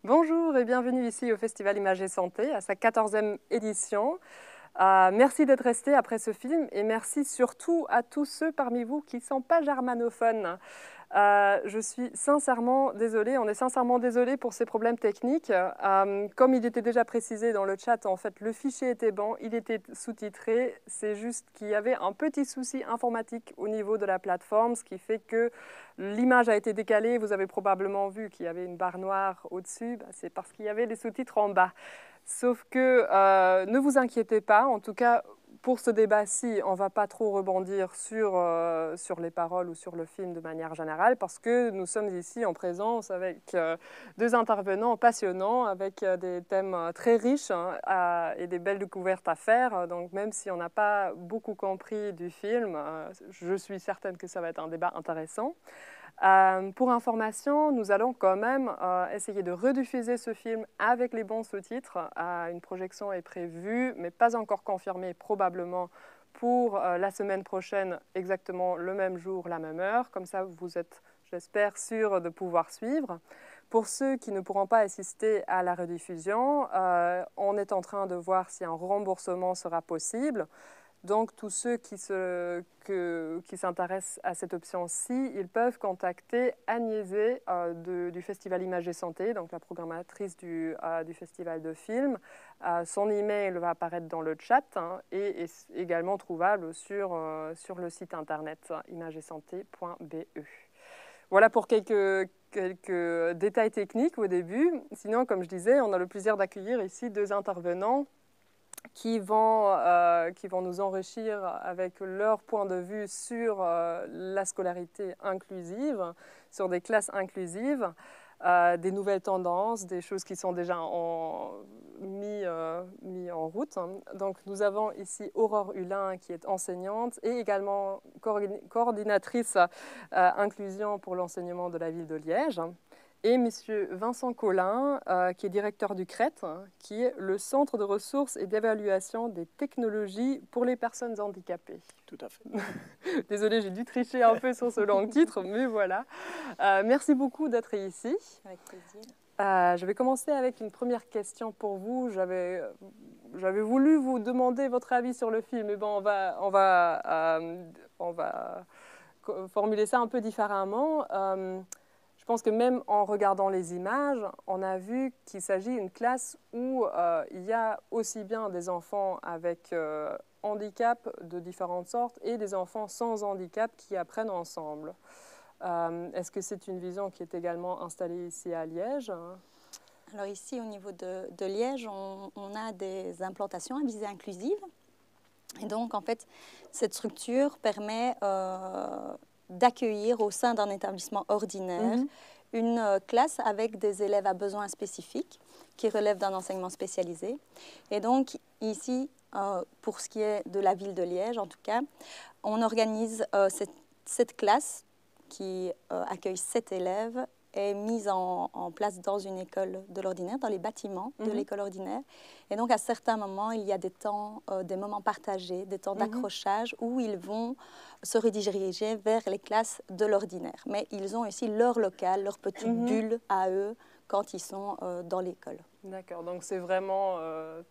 Bonjour et bienvenue ici au Festival Images et Santé, à sa 14e édition. Merci d'être resté après ce film et merci surtout à tous ceux parmi vous qui ne sont pas germanophones. Je suis sincèrement désolée, on est sincèrement désolé pour ces problèmes techniques. Comme il était déjà précisé dans le chat, en fait, le fichier était bon, il était sous-titré. C'est juste qu'il y avait un petit souci informatique au niveau de la plateforme, ce qui fait que l'image a été décalée. Vous avez probablement vu qu'il y avait une barre noire au-dessus. C'est parce qu'il y avait les sous-titres en bas. Sauf que ne vous inquiétez pas, en tout cas, pour ce débat-ci, on ne va pas trop rebondir sur les paroles ou sur le film de manière générale, parce que nous sommes ici en présence avec deux intervenants passionnants, avec des thèmes très riches et des belles découvertes à faire. Donc même si on n'a pas beaucoup compris du film, je suis certaine que ça va être un débat intéressant. Pour information, nous allons quand même essayer de rediffuser ce film avec les bons sous-titres. Une projection est prévue, mais pas encore confirmée, probablement pour la semaine prochaine, exactement le même jour, la même heure. Comme ça, vous êtes, j'espère, sûrs de pouvoir suivre. Pour ceux qui ne pourront pas assister à la rediffusion, on est en train de voir si un remboursement sera possible. Donc, tous ceux qui s'intéressent à cette option-ci, ils peuvent contacter Agnès du Festival Images et Santé, donc la programmatrice du festival de films. Son email va apparaître dans le chat et est également trouvable sur le site internet imagesetsanté.be. Voilà pour quelques détails techniques au début. Sinon, comme je disais, on a le plaisir d'accueillir ici deux intervenants qui vont nous enrichir avec leur point de vue sur la scolarité inclusive, sur des classes inclusives, des nouvelles tendances, des choses qui sont déjà mis en route. Donc nous avons ici Aurore Hulin qui est enseignante et également coordinatrice inclusion pour l'enseignement de la ville de Liège. Et M. Vincent Collin, qui est directeur du CRET, qui est le Centre de ressources et d'évaluation des technologies pour les personnes handicapées. Tout à fait. Désolée, j'ai dû tricher un peu sur ce long titre, mais voilà. Merci beaucoup d'être ici. Avec plaisir. Je vais commencer avec une première question pour vous. J'avais voulu vous demander votre avis sur le film, mais bon, on va formuler ça un peu différemment. Je pense que même en regardant les images, on a vu qu'il s'agit d'une classe où il y a aussi bien des enfants avec handicap de différentes sortes et des enfants sans handicap qui apprennent ensemble. Est-ce que c'est une vision qui est également installée ici à Liège? Alors ici, au niveau de Liège, on a des implantations à visée inclusive. Et donc, en fait, cette structure permet d'accueillir au sein d'un établissement ordinaire une classe avec des élèves à besoins spécifiques qui relèvent d'un enseignement spécialisé. Et donc, ici, pour ce qui est de la ville de Liège, en tout cas, on organise cette classe qui accueille 7 élèves est mise en place dans une école de l'ordinaire, dans les bâtiments de l'école ordinaire. Et donc, à certains moments, il y a des temps, des moments partagés, des temps d'accrochage où ils vont se rediriger vers les classes de l'ordinaire. Mais ils ont aussi leur local, leur petite bulle à eux quand ils sont dans l'école. D'accord, donc c'est vraiment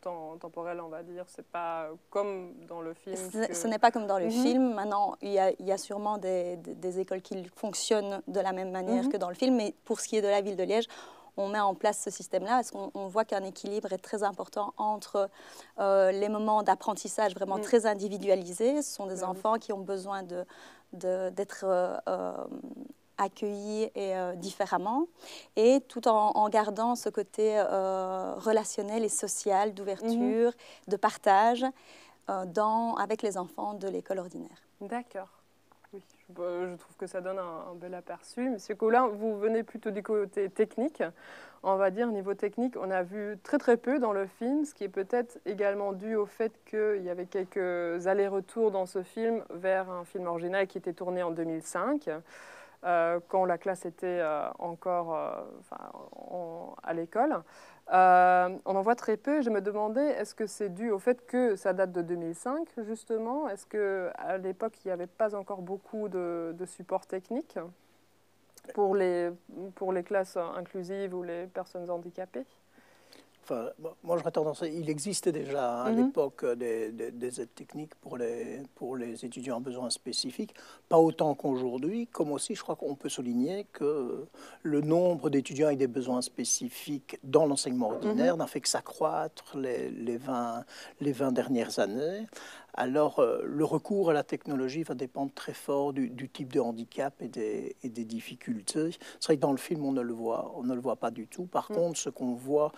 temporel, on va dire. C'est pas comme dans le film. Ce n'est pas comme dans le film. Maintenant, il y a sûrement des écoles qui fonctionnent de la même manière que dans le film. Mais pour ce qui est de la ville de Liège, on met en place ce système-là parce qu'on voit qu'un équilibre est très important entre les moments d'apprentissage vraiment très individualisés. Ce sont des enfants qui ont besoin d'être accueillis et différemment, et tout en gardant ce côté relationnel et social, d'ouverture, de partage avec les enfants de l'école ordinaire. D'accord. Oui, je trouve que ça donne un bel aperçu. Monsieur Collin, vous venez plutôt du côté technique. On va dire, niveau technique, on a vu très peu dans le film, ce qui est peut-être également dû au fait qu'il y avait quelques allers-retours dans ce film vers un film original qui était tourné en 2005. Quand la classe était encore à l'école. On en voit très peu. Je me demandais, est-ce que c'est dû au fait que ça date de 2005, justement? Est-ce qu'à l'époque, il n'y avait pas encore beaucoup de support technique? pour les classes inclusives ou les personnes handicapées? Enfin, moi, j'aurais tendance il existait déjà à l'époque des aides techniques pour les étudiants à besoins spécifiques, pas autant qu'aujourd'hui, comme aussi je crois qu'on peut souligner que le nombre d'étudiants avec des besoins spécifiques dans l'enseignement ordinaire n'a fait que s'accroître les 20 dernières années. Alors, le recours à la technologie va dépendre très fort du type de handicap et des difficultés. C'est vrai que dans le film, on ne le voit pas du tout. Par contre, ce qu'on voit,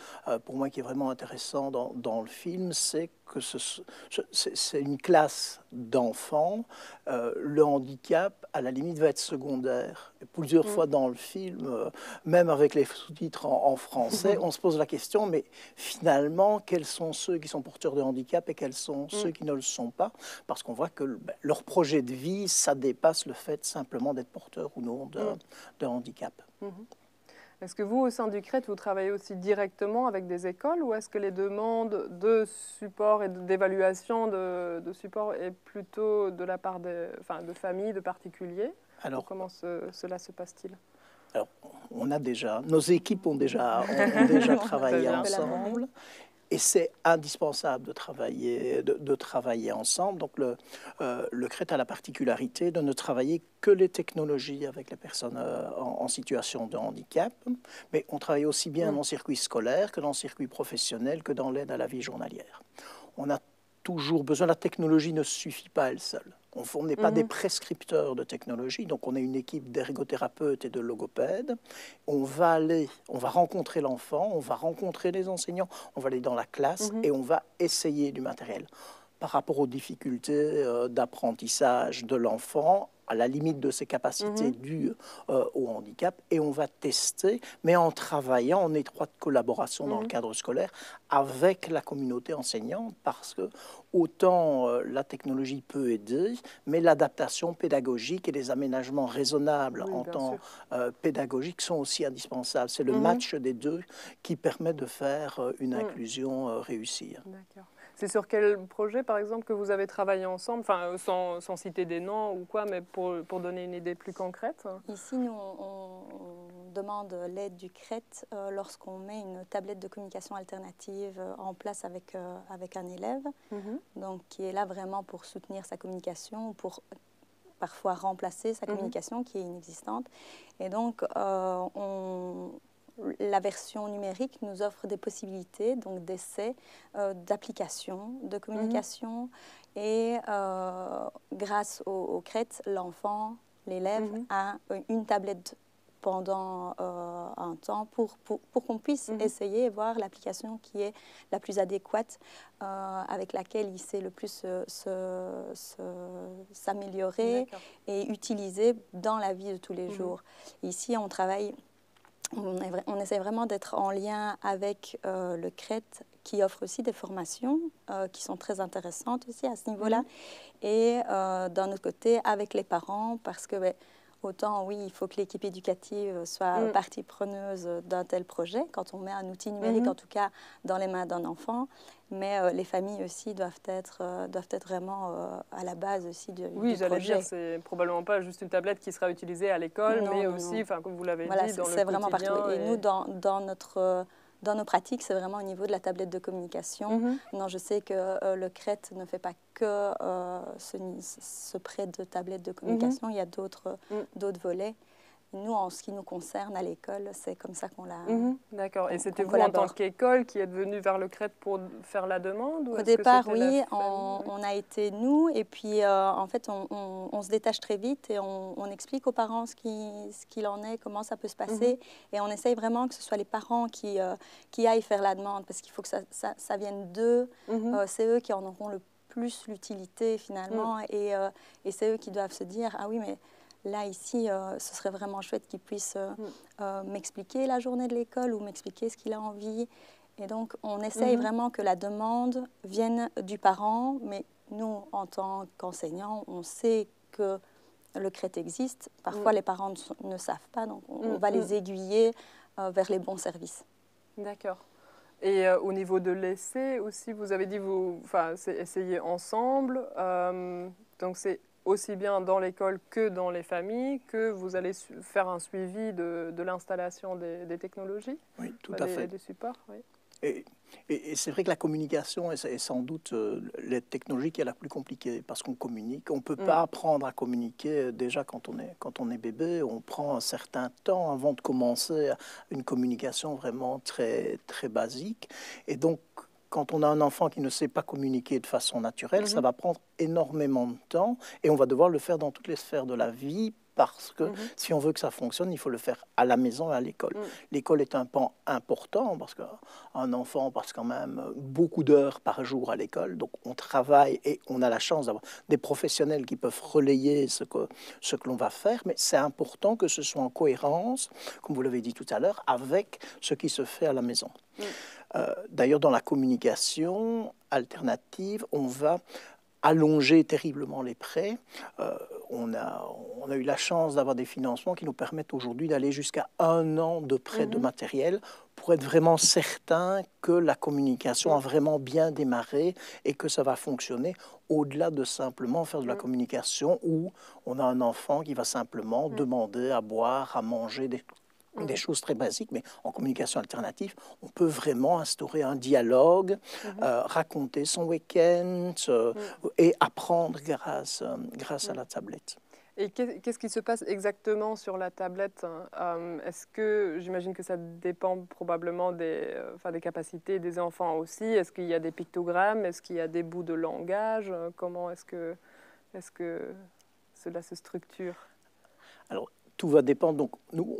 pour moi, qui est vraiment intéressant dans le film, c'est que c'est une classe d'enfants. Le handicap, à la limite, va être secondaire. Et plusieurs fois dans le film, même avec les sous-titres en français, on se pose la question, mais finalement, quels sont ceux qui sont porteurs de handicap et quels sont ceux qui ne le sont pas? Parce qu'on voit que leur projet de vie, ça dépasse le fait simplement d'être porteur ou non de handicap. Est-ce que vous, au sein du CRET, vous travaillez aussi directement avec des écoles ou est-ce que les demandes de support et d'évaluation de support est plutôt de la part de familles, de particuliers? Alors, comment cela se passe-t-il? Alors, nos équipes ont déjà travaillé ensemble. Et c'est indispensable de travailler ensemble. Donc, le CRET a la particularité de ne travailler que les technologies avec les personnes en situation de handicap. Mais on travaille aussi bien dans le circuit scolaire que dans le circuit professionnel, que dans l'aide à la vie journalière. On a toujours besoin, la technologie ne suffit pas elle seule. On n'est pas des prescripteurs de technologie, donc on a une équipe d'ergothérapeutes et de logopèdes. On va rencontrer l'enfant, on va rencontrer les enseignants, on va aller dans la classe et on va essayer du matériel. Par rapport aux difficultés d'apprentissage de l'enfant, à la limite de ses capacités dues au handicap, et on va tester, mais en travaillant en étroite collaboration dans le cadre scolaire avec la communauté enseignante, parce que autant la technologie peut aider, mais l'adaptation pédagogique et les aménagements raisonnables en temps pédagogique sont aussi indispensables. C'est le match des deux qui permet de faire une inclusion réussie. D'accord. C'est sur quel projet, par exemple, que vous avez travaillé ensemble, enfin, sans citer des noms ou quoi, mais pour donner une idée plus concrète? Ici, nous, on demande l'aide du CRET lorsqu'on met une tablette de communication alternative en place avec un élève, donc qui est là vraiment pour soutenir sa communication, pour parfois remplacer sa communication qui est inexistante. Et donc, la version numérique nous offre des possibilités donc d'essais, d'applications, de communication et grâce au CRET, l'enfant, l'élève a une tablette pendant un temps pour qu'on puisse essayer et voir l'application qui est la plus adéquate, avec laquelle il sait le plus s'améliorer et utiliser dans la vie de tous les jours. Ici, on travaille... On essaie vraiment d'être en lien avec le CRET qui offre aussi des formations qui sont très intéressantes aussi à ce niveau-là. Et d'un autre côté, avec les parents, parce que autant, oui, il faut que l'équipe éducative soit partie preneuse d'un tel projet, quand on met un outil numérique, en tout cas, dans les mains d'un enfant. Mais les familles aussi doivent être vraiment à la base aussi du projet. Oui, j'allais dire, c'est probablement pas juste une tablette qui sera utilisée à l'école, mais aussi, comme vous l'avez dit, dans le quotidien. C'est vraiment partout. Et nous, dans nos pratiques, c'est vraiment au niveau de la tablette de communication. Non, je sais que le CRET ne fait pas que ce prêt de tablette de communication. Il y a d'autres volets. Nous, en ce qui nous concerne à l'école, c'est comme ça qu'on l'a... D'accord. Et c'était vous, en tant qu'école, qui êtes venu vers le CRET pour faire la demande? Au départ, oui, on a été nous. Et puis, en fait, on se détache très vite et on explique aux parents ce qu'il en est, comment ça peut se passer. Et on essaye vraiment que ce soit les parents qui aillent faire la demande, parce qu'il faut que ça vienne d'eux. C'est eux qui en auront le plus l'utilité, finalement. Et c'est eux qui doivent se dire, ah oui, mais... Là, ici, ce serait vraiment chouette qu'il puisse m'expliquer la journée de l'école ou m'expliquer ce qu'il a envie. Et donc, on essaye vraiment que la demande vienne du parent. Mais nous, en tant qu'enseignants, on sait que le CRET existe. Parfois, les parents ne savent pas. Donc, on va les aiguiller vers les bons services. D'accord. Et au niveau de l'essai aussi, vous avez dit, c'est essayer ensemble. Donc, c'est aussi bien dans l'école que dans les familles, que vous allez faire un suivi de l'installation des technologies, Oui, tout à fait. Des supports. Oui. Et c'est vrai que la communication est sans doute la technologie qui est la plus compliquée parce qu'on communique. On ne peut pas apprendre à communiquer déjà quand on est bébé. On prend un certain temps avant de commencer une communication vraiment très, très basique. Et donc, quand on a un enfant qui ne sait pas communiquer de façon naturelle, ça va prendre énormément de temps et on va devoir le faire dans toutes les sphères de la vie. Parce que si on veut que ça fonctionne, il faut le faire à la maison et à l'école. L'école est un pan important parce qu'un enfant passe quand même beaucoup d'heures par jour à l'école. Donc on travaille et on a la chance d'avoir des professionnels qui peuvent relayer ce que l'on va faire. Mais c'est important que ce soit en cohérence, comme vous l'avez dit tout à l'heure, avec ce qui se fait à la maison. D'ailleurs, dans la communication alternative, on va allonger terriblement les prêts. On a eu la chance d'avoir des financements qui nous permettent aujourd'hui d'aller jusqu'à 1 an de prêt de matériel pour être vraiment certain que la communication a vraiment bien démarré et que ça va fonctionner au-delà de simplement faire de la communication où on a un enfant qui va simplement demander à boire, à manger, des choses très basiques, mais en communication alternative, on peut vraiment instaurer un dialogue, raconter son week-end et apprendre grâce à la tablette. Et qu'est-ce qui se passe exactement sur la tablette? Est-ce que, j'imagine que ça dépend probablement des capacités des enfants aussi. Est-ce qu'il y a des pictogrammes? Est-ce qu'il y a des bouts de langage? Comment est-ce que cela se structure? Alors, tout va dépendre. Donc, nous,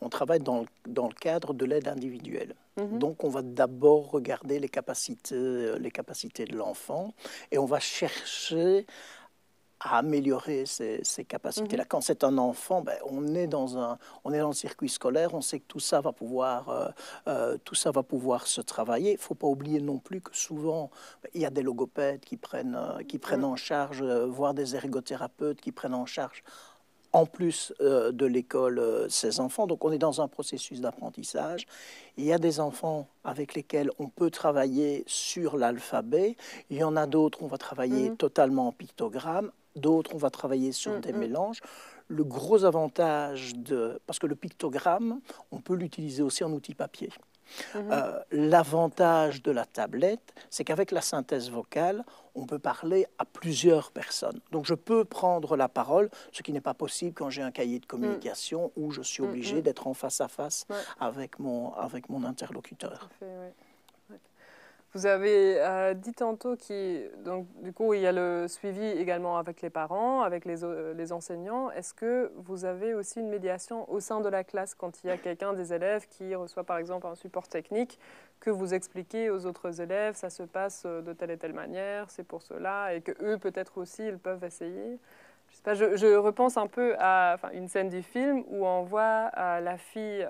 on travaille dans le cadre de l'aide individuelle. Donc, on va d'abord regarder les capacités de l'enfant et on va chercher à améliorer ces capacités-là. Quand c'est un enfant, on est dans le circuit scolaire, on sait que tout ça va pouvoir se travailler. Il ne faut pas oublier non plus que souvent, il y a des logopèdes qui prennent en charge, voire des ergothérapeutes qui prennent en charge en plus de l'école ces enfants. Donc on est dans un processus d'apprentissage. Il y a des enfants avec lesquels on peut travailler sur l'alphabet. Il y en a d'autres, on va travailler totalement en pictogramme. D'autres, on va travailler sur des mélanges. Le gros avantage parce que le pictogramme, on peut l'utiliser aussi en outil papier. L'avantage de la tablette, c'est qu'avec la synthèse vocale, on peut parler à plusieurs personnes. Donc je peux prendre la parole, ce qui n'est pas possible quand j'ai un cahier de communication où je suis obligé d'être en face à face avec mon interlocuteur. Vous avez dit tantôt donc du coup il y a le suivi également avec les parents, avec les enseignants. Est-ce que vous avez aussi une médiation au sein de la classe quand il y a quelqu'un des élèves qui reçoit par exemple un support technique, que vous expliquez aux autres élèves, ça se passe de telle et telle manière, c'est pour cela, et que eux peut-être aussi ils peuvent essayer? Je repense un peu à une scène du film où on voit la fille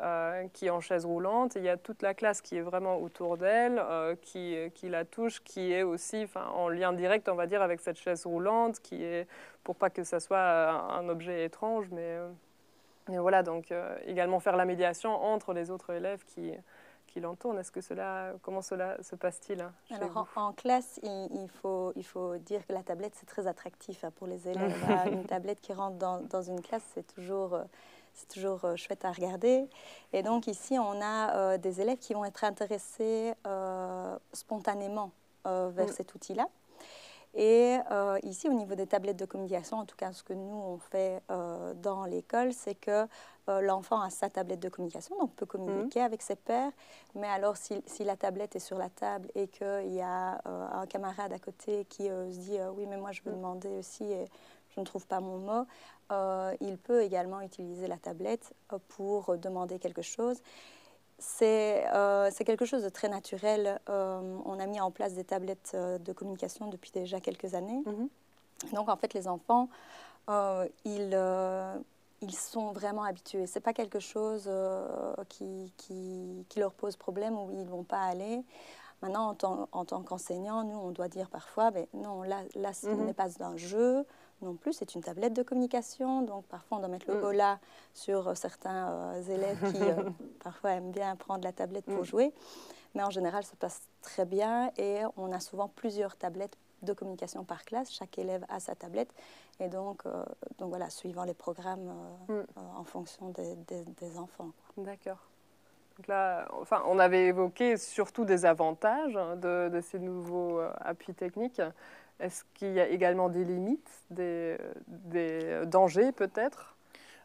qui est en chaise roulante, et il y a toute la classe qui est vraiment autour d'elle, qui la touche, qui est aussi en lien direct, on va dire, avec cette chaise roulante, pour pas que ça soit un objet étrange, mais voilà, donc également faire la médiation entre les autres élèves qui l'entourent. Comment cela se passe-t-il Alors en classe, il faut dire que la tablette, c'est très attractif pour les élèves. Une tablette qui rentre dans une classe, c'est toujours chouette à regarder. Et donc ici, on a des élèves qui vont être intéressés spontanément vers cet outil-là. Et ici, au niveau des tablettes de communication, en tout cas, ce que nous, on fait dans l'école, c'est que l'enfant a sa tablette de communication, donc peut communiquer avec ses pairs. Mais alors, si la tablette est sur la table et qu'il y a un camarade à côté qui se dit « oui, mais moi, je veux demander aussi et je ne trouve pas mon mot », il peut également utiliser la tablette pour demander quelque chose. C'est quelque chose de très naturel. On a mis en place des tablettes de communication depuis déjà quelques années. Donc, en fait, les enfants, ils sont vraiment habitués. Ce n'est pas quelque chose qui leur pose problème ou ils ne vont pas aller. Maintenant, en tant qu'enseignant, nous, on doit dire parfois, non, là ce n'est pas un jeu non plus, c'est une tablette de communication. Donc, parfois, on doit mettre le holà sur certains élèves qui, parfois, aiment bien prendre la tablette pour jouer. Mais en général, ça passe très bien et on a souvent plusieurs tablettes de communication par classe. Chaque élève a sa tablette. Et donc voilà, suivant les programmes en fonction des enfants. D'accord. Donc là, enfin, on avait évoqué surtout des avantages de ces nouveaux appuis techniques. Est-ce qu'il y a également des limites, des dangers peut-être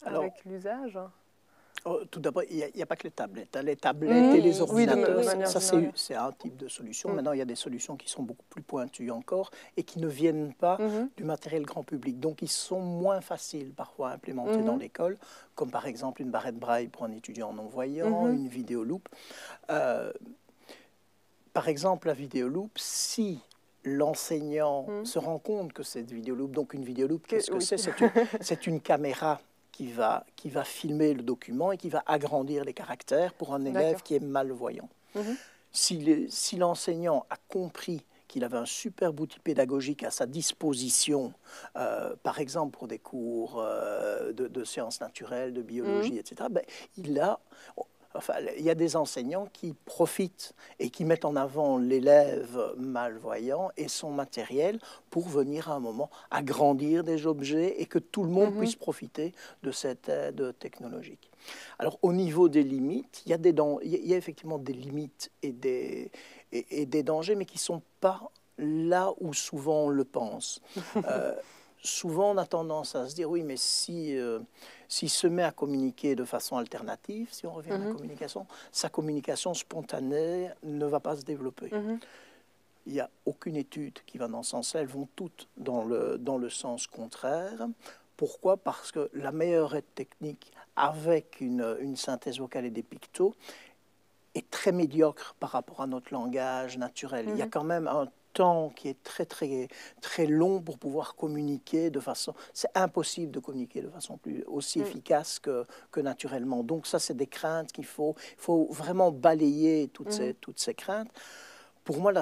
avec l'usage? Tout d'abord, il n'y a pas que les tablettes. Les tablettes et les ordinateurs, ça c'est un type de solution. Maintenant, il y a des solutions qui sont beaucoup plus pointues encore et qui ne viennent pas du matériel grand public. Donc, ils sont moins faciles parfois à implémenter dans l'école, comme par exemple une barrette braille pour un étudiant non-voyant, une vidéoloupe. Par exemple, la vidéoloupe, si l'enseignant se rend compte que cette vidéoloupe, donc une vidéoloupe, qu'est-ce que c'est? C'est une caméra qui va filmer le document et qui va agrandir les caractères pour un élève qui est malvoyant. Si l'enseignant a compris qu'il avait un super outil pédagogique à sa disposition, par exemple pour des cours de sciences naturelles, de biologie, etc., ben, il y a des enseignants qui profitent et qui mettent en avant l'élève malvoyant et son matériel pour venir à un moment agrandir des objets et que tout le monde puisse profiter de cette aide technologique. Alors au niveau des limites, il y a effectivement des limites et des dangers, mais qui ne sont pas là où souvent on le pense. Souvent, on a tendance à se dire, oui, mais s'il se met à communiquer de façon alternative, si on revient à la communication, sa communication spontanée ne va pas se développer. Il n'y a aucune étude qui va dans ce sens-là. Elles vont toutes dans le sens contraire. Pourquoi? Parce que la meilleure aide technique avec une synthèse vocale et des pictos est très médiocre par rapport à notre langage naturel. Il y a quand même un temps qui est très, très, très long pour pouvoir communiquer de façon... C'est impossible de communiquer de façon aussi efficace que naturellement. Donc ça, c'est des craintes qu'il faut vraiment balayer toutes ces craintes. Pour moi,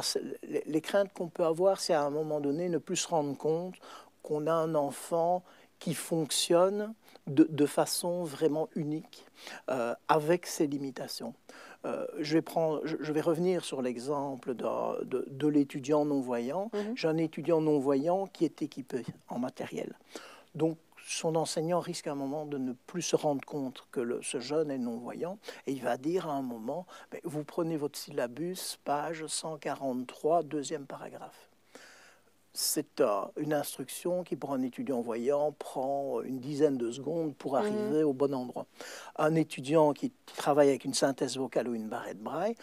les craintes qu'on peut avoir, c'est à un moment donné ne plus se rendre compte qu'on a un enfant qui fonctionne de façon vraiment unique, avec ses limitations. Je vais revenir sur l'exemple de l'étudiant non-voyant. J'ai un étudiant non-voyant qui est équipé en matériel. Donc, son enseignant risque à un moment de ne plus se rendre compte que ce jeune est non-voyant et il va dire à un moment, vous prenez votre syllabus, page 143, deuxième paragraphe. C'est une instruction qui, pour un étudiant voyant, prend une dizaine de secondes pour arriver au bon endroit. Un étudiant qui travaille avec une synthèse vocale ou une barrette braille,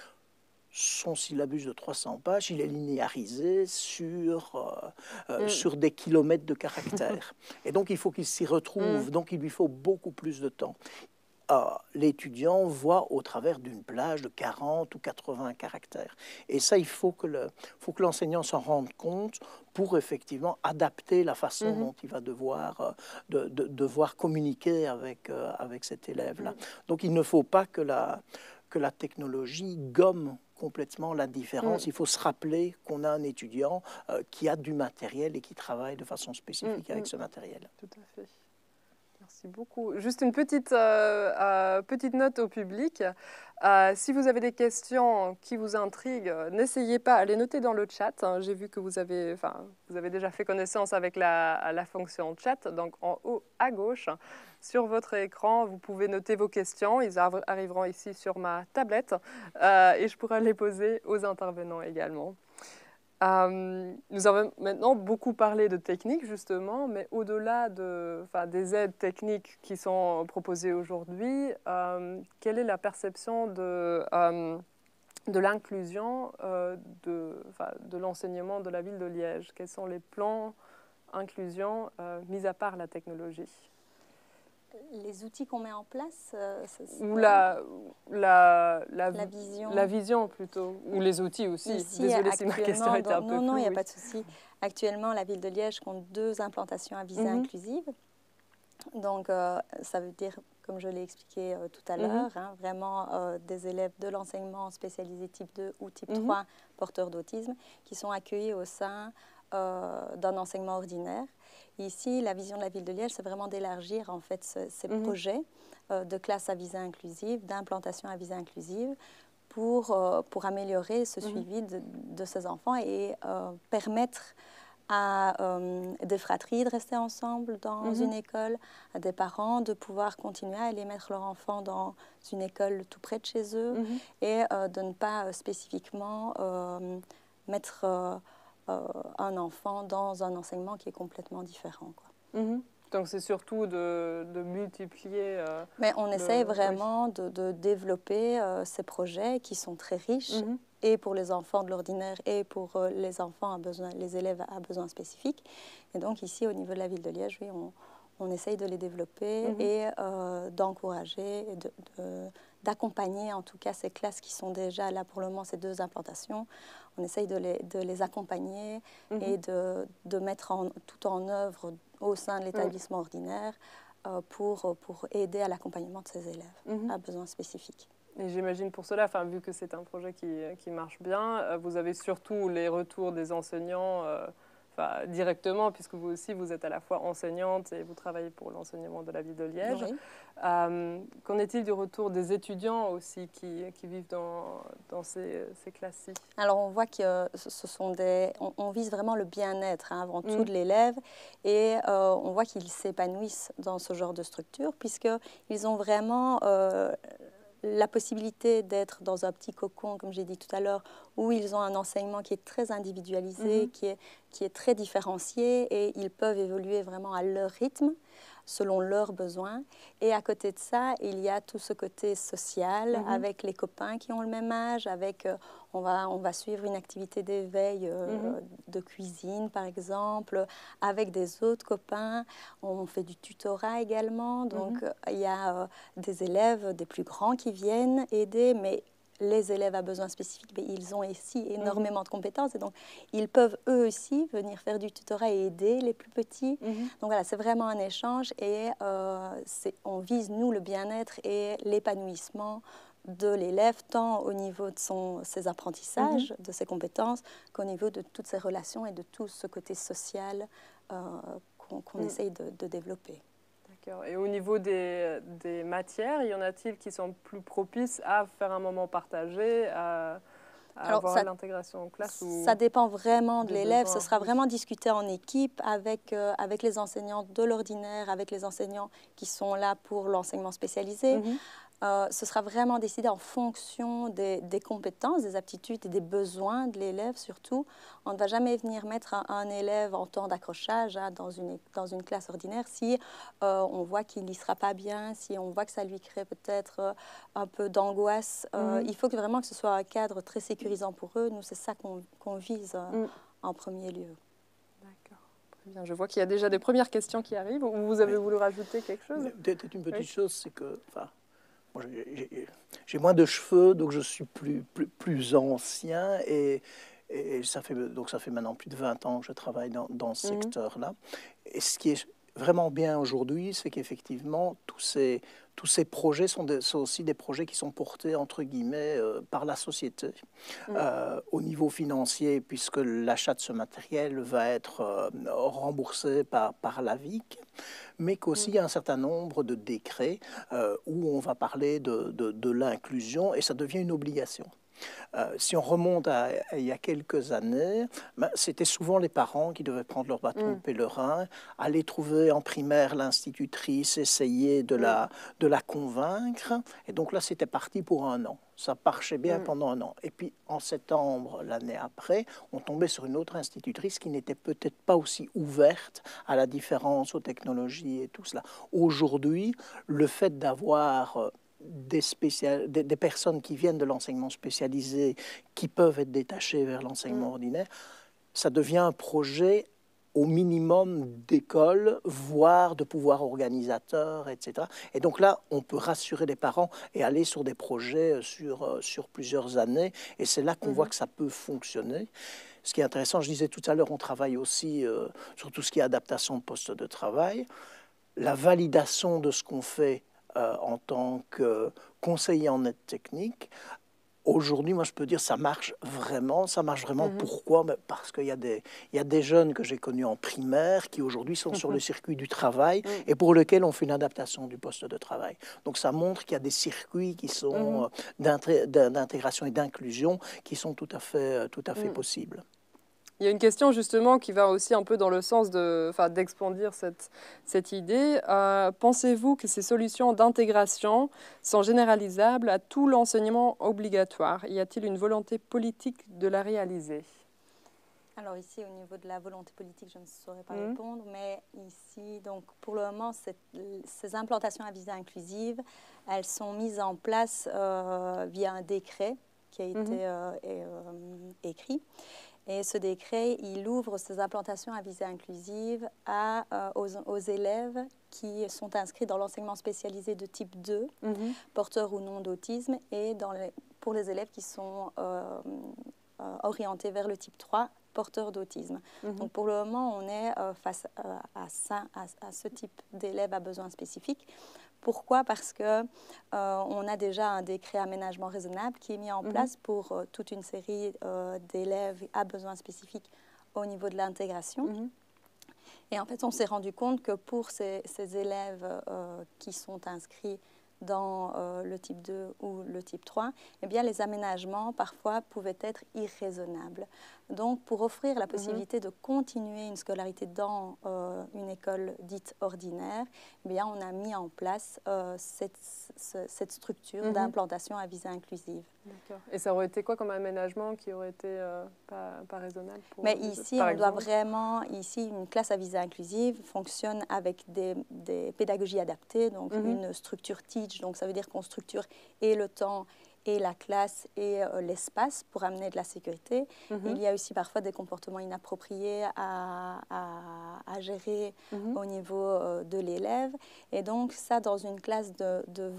son syllabus de 300 pages, il est linéarisé sur des kilomètres de caractères. Et donc, il faut qu'il s'y retrouve. Donc, il lui faut beaucoup plus de temps. L'étudiant voit au travers d'une plage de 40 ou 80 caractères. Et ça, il faut que l'enseignant s'en rende compte pour effectivement adapter la façon dont il va devoir communiquer avec cet élève-là. Donc, il ne faut pas que la technologie gomme complètement la différence. Il faut se rappeler qu'on a un étudiant qui a du matériel et qui travaille de façon spécifique avec ce matériel. Tout à fait. Merci beaucoup. Juste une petite note au public. Si vous avez des questions qui vous intriguent, n'essayez pas à les noter dans le chat. J'ai vu que vous avez déjà fait connaissance avec la fonction chat. Donc en haut à gauche, sur votre écran, vous pouvez noter vos questions. Ils arriveront ici sur ma tablette et je pourrai les poser aux intervenants également. Nous avons maintenant beaucoup parlé de technique, justement, mais au-delà des aides techniques qui sont proposées aujourd'hui, quelle est la perception de l'inclusion de l'enseignement de la ville de Liège? Quels sont les plans inclusion, mis à part la technologie? Les outils qu'on met en place, ou la vision. La vision plutôt, ou les outils aussi. Ici, désolée si ma question était un peu floue. Non, il n'y a pas de souci. Actuellement, la ville de Liège compte 2 implantations à visée inclusive. Donc, ça veut dire, comme je l'ai expliqué tout à l'heure, vraiment des élèves de l'enseignement spécialisé type 2 ou type 3 porteurs d'autisme qui sont accueillis au sein d'un enseignement ordinaire. Ici, la vision de la ville de Liège, c'est vraiment d'élargir en fait ces projets de classe à visée inclusive, d'implantation à visée inclusive, pour améliorer ce suivi de ces enfants et permettre à des fratries de rester ensemble dans une école, à des parents de pouvoir continuer à aller mettre leur enfant dans une école tout près de chez eux et de ne pas spécifiquement mettre un enfant dans un enseignement qui est complètement différent, quoi. Donc c'est surtout de multiplier... Mais on essaye vraiment de développer ces projets qui sont très riches, et pour les enfants de l'ordinaire et pour les enfants les élèves à besoins spécifiques. Et donc ici, au niveau de la ville de Liège, oui, on essaye de les développer et d'encourager, d'accompagner en tout cas ces classes qui sont déjà là pour le moment, ces 2 implantations. On essaye de les accompagner et de mettre tout en œuvre au sein de l'établissement ordinaire pour aider à l'accompagnement de ces élèves à besoins spécifiques. Et j'imagine pour cela, vu que c'est un projet qui marche bien, vous avez surtout les retours des enseignants directement, puisque vous aussi, vous êtes à la fois enseignante et vous travaillez pour l'enseignement de la ville de Liège. Oui. Qu'en est-il du retour des étudiants aussi qui vivent dans ces classes-ci? Alors, on voit que ce sont on vise vraiment le bien-être avant tout de l'élève, et on voit qu'ils s'épanouissent dans ce genre de structure, puisqu'ils ont vraiment... la possibilité d'être dans un petit cocon, comme j'ai dit tout à l'heure, où ils ont un enseignement qui est très individualisé, qui est très différencié, et ils peuvent évoluer vraiment à leur rythme, selon leurs besoins. Et à côté de ça, il y a tout ce côté social, avec les copains qui ont le même âge, on va suivre une activité d'éveil de cuisine, par exemple, avec des autres copains. On fait du tutorat également, donc il y a des élèves, des plus grands qui viennent aider, mais les élèves à besoins spécifiques, ils ont ici énormément de compétences, et donc ils peuvent eux aussi venir faire du tutorat et aider les plus petits. Donc voilà, c'est vraiment un échange, et on vise, nous, le bien-être et l'épanouissement de l'élève, tant au niveau de ses apprentissages, de ses compétences, qu'au niveau de toutes ses relations et de tout ce côté social qu'on essaye de développer. Et au niveau des matières, y en a-t-il qui sont plus propices à faire un moment partagé, à avoir l'intégration en classe Ça dépend vraiment de l'élève. Ce sera vraiment discuté en équipe avec les enseignants de l'ordinaire, avec les enseignants qui sont là pour l'enseignement spécialisé. Ce sera vraiment décidé en fonction des compétences, des aptitudes et des besoins de l'élève surtout. On ne va jamais venir mettre un élève en temps d'accrochage dans une classe ordinaire si on voit qu'il n'y sera pas bien, si on voit que ça lui crée peut-être un peu d'angoisse. Il faut vraiment que ce soit un cadre très sécurisant pour eux. Nous, c'est ça qu'on vise en premier lieu. D'accord. Très bien. Je vois qu'il y a déjà des premières questions qui arrivent. Vous avez voulu rajouter quelque chose? Peut-être une petite chose, c'est que... J'ai moins de cheveux, donc je suis plus ancien, et ça fait maintenant plus de 20 ans que je travaille dans ce secteur-là. Et ce qui est vraiment bien aujourd'hui, c'est qu'effectivement, tous ces projets sont aussi des projets qui sont portés, entre guillemets, par la société, au niveau financier, puisque l'achat de ce matériel va être remboursé par la VIC, mais qu'aussi il y a un certain nombre de décrets où on va parler de l'inclusion, et ça devient une obligation. Si on remonte à il y a quelques années, c'était souvent les parents qui devaient prendre leur bâton de pèlerin, aller trouver en primaire l'institutrice, essayer de la convaincre. Et donc là, c'était parti pour un an. Ça marchait bien pendant un an. Et puis, en septembre, l'année après, on tombait sur une autre institutrice qui n'était peut-être pas aussi ouverte à la différence, aux technologies et tout cela. Aujourd'hui, le fait d'avoir... des personnes qui viennent de l'enseignement spécialisé, qui peuvent être détachées vers l'enseignement ordinaire, ça devient un projet au minimum d'école, voire de pouvoir organisateur, etc. Et donc là, on peut rassurer les parents et aller sur des projets sur plusieurs années. Et c'est là qu'on voit que ça peut fonctionner. Ce qui est intéressant, je disais tout à l'heure, on travaille aussi sur tout ce qui est adaptation de poste de travail. La validation de ce qu'on fait en tant que conseiller en aide technique. Aujourd'hui, moi, je peux dire ça marche vraiment. Ça marche vraiment. Pourquoi? Parce qu'il y a des jeunes que j'ai connus en primaire qui aujourd'hui sont sur le circuit du travail et pour lesquels on fait une adaptation du poste de travail. Donc, ça montre qu'il y a des circuits qui sont d'intégration et d'inclusion qui sont tout à fait possibles. Il y a une question justement qui va aussi un peu dans le sens d'expandir cette idée. Pensez-vous que ces solutions d'intégration sont généralisables à tout l'enseignement obligatoire? Y a-t-il une volonté politique de la réaliser? Alors ici, au niveau de la volonté politique, je ne saurais pas répondre, mais ici, donc pour le moment, ces implantations à visée inclusive, elles sont mises en place via un décret qui a été écrit. Et ce décret, il ouvre ces implantations à visée inclusive aux élèves qui sont inscrits dans l'enseignement spécialisé de type 2, porteurs ou non d'autisme, et pour les élèves qui sont orientés vers le type 3, porteurs d'autisme. Donc pour le moment, on est face à ce type d'élèves à besoins spécifiques. Pourquoi? Parce qu'on a déjà un décret aménagement raisonnable qui est mis en place pour toute une série d'élèves à besoins spécifiques au niveau de l'intégration. Et en fait, on s'est rendu compte que pour ces élèves qui sont inscrits dans le type 2 ou le type 3, eh bien, les aménagements parfois pouvaient être irraisonnables. Donc, pour offrir la possibilité de continuer une scolarité dans une école dite ordinaire, eh bien, on a mis en place cette structure d'implantation à visée inclusive. Et ça aurait été quoi comme aménagement qui aurait été pas raisonnable pour Mais ici, on doit vraiment, une classe à visée inclusive fonctionne avec des pédagogies adaptées, donc une structure teach, donc ça veut dire qu'on structure et le temps et la classe et l'espace pour amener de la sécurité. Il y a aussi parfois des comportements inappropriés à gérer au niveau de l'élève. Et donc ça, dans une classe de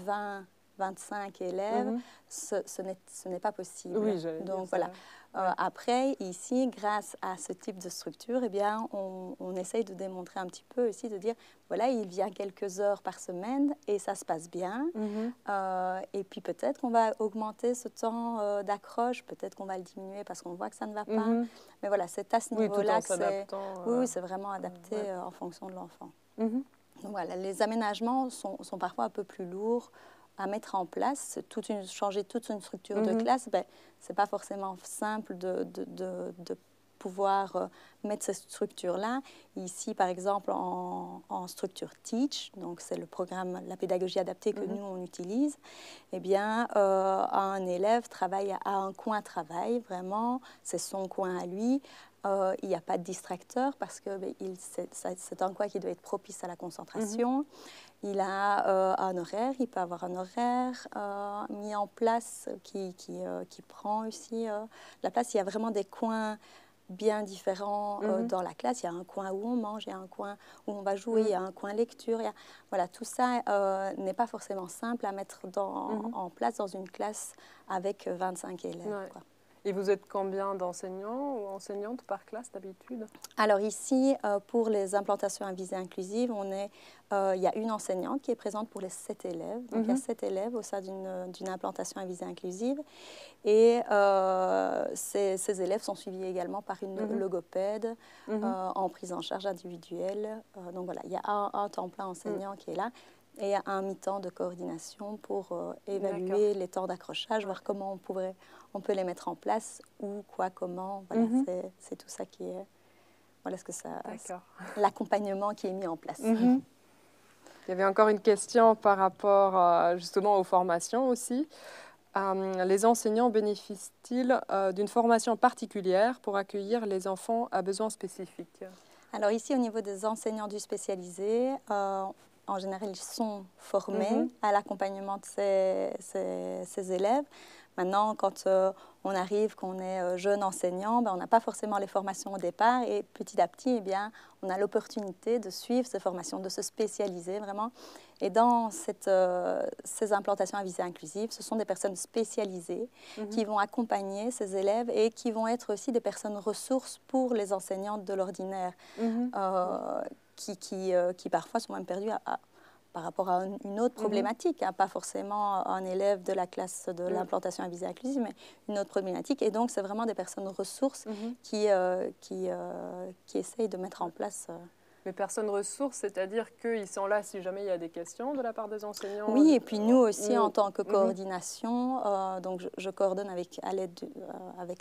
20-25 élèves, ce n'est pas possible. Oui, donc voilà. Après, ici, grâce à ce type de structure, eh bien, on essaye de démontrer un petit peu aussi, de dire, voilà, il vient quelques heures par semaine et ça se passe bien. Et puis peut-être qu'on va augmenter ce temps d'accroche, peut-être qu'on va le diminuer parce qu'on voit que ça ne va pas. Mais voilà, c'est à ce niveau-là que c'est vraiment adapté en fonction de l'enfant. Donc voilà, les aménagements sont parfois un peu plus lourds à mettre en place. Changer toute une structure de classe, ben, ce n'est pas forcément simple de pouvoir mettre cette structure-là. Ici, par exemple, en structure Teach, donc c'est le programme, la pédagogie adaptée que nous, on utilise, eh bien, un élève travaille à un coin travail, vraiment, c'est son coin à lui. Il n'y a pas de distracteur parce que c'est un coin qui doit être propice à la concentration. Il a un horaire, il peut avoir un horaire mis en place qui prend aussi la place. Il y a vraiment des coins bien différents dans la classe. Il y a un coin où on mange, il y a un coin où on va jouer, il y a un coin lecture. Voilà, tout ça n'est pas forcément simple à mettre en place dans une classe avec 25 élèves. Quoi. Et vous êtes combien d'enseignants ou enseignantes par classe d'habitude? Alors ici, pour les implantations à visée inclusive, il y a une enseignante qui est présente pour les 7 élèves. Donc il y a 7 élèves au sein d'une implantation à visée inclusive. Et ces élèves sont suivis également par une logopède en prise en charge individuelle. Donc voilà, il y a un temps plein enseignant qui est là. Et un mi-temps de coordination pour évaluer les temps d'accrochage, voir comment on peut les mettre en place, où, quoi, comment. Voilà, c'est tout ça qui est... Voilà l'accompagnement qui est mis en place. Il y avait encore une question par rapport justement aux formations aussi. Les enseignants bénéficient-ils d'une formation particulière pour accueillir les enfants à besoins spécifiques? Alors ici, au niveau des enseignants du spécialisé, en général, ils sont formés à l'accompagnement de ces élèves. Maintenant, quand on arrive, qu'on est jeune enseignant, on n'a pas forcément les formations au départ et petit à petit, eh bien, on a l'opportunité de suivre ces formations, de se spécialiser vraiment. Et dans ces implantations à visée inclusive, ce sont des personnes spécialisées qui vont accompagner ces élèves et qui vont être aussi des personnes ressources pour les enseignantes de l'ordinaire. Qui parfois sont même perdus par rapport à une autre problématique, pas forcément un élève de la classe de l'implantation à visée inclusive, mais une autre problématique. Et donc, c'est vraiment des personnes ressources qui essayent de mettre en place Mais personnes ressources, c'est-à-dire qu'ils sont là si jamais il y a des questions de la part des enseignants? Oui, et puis nous aussi, en tant que coordination, donc je coordonne avec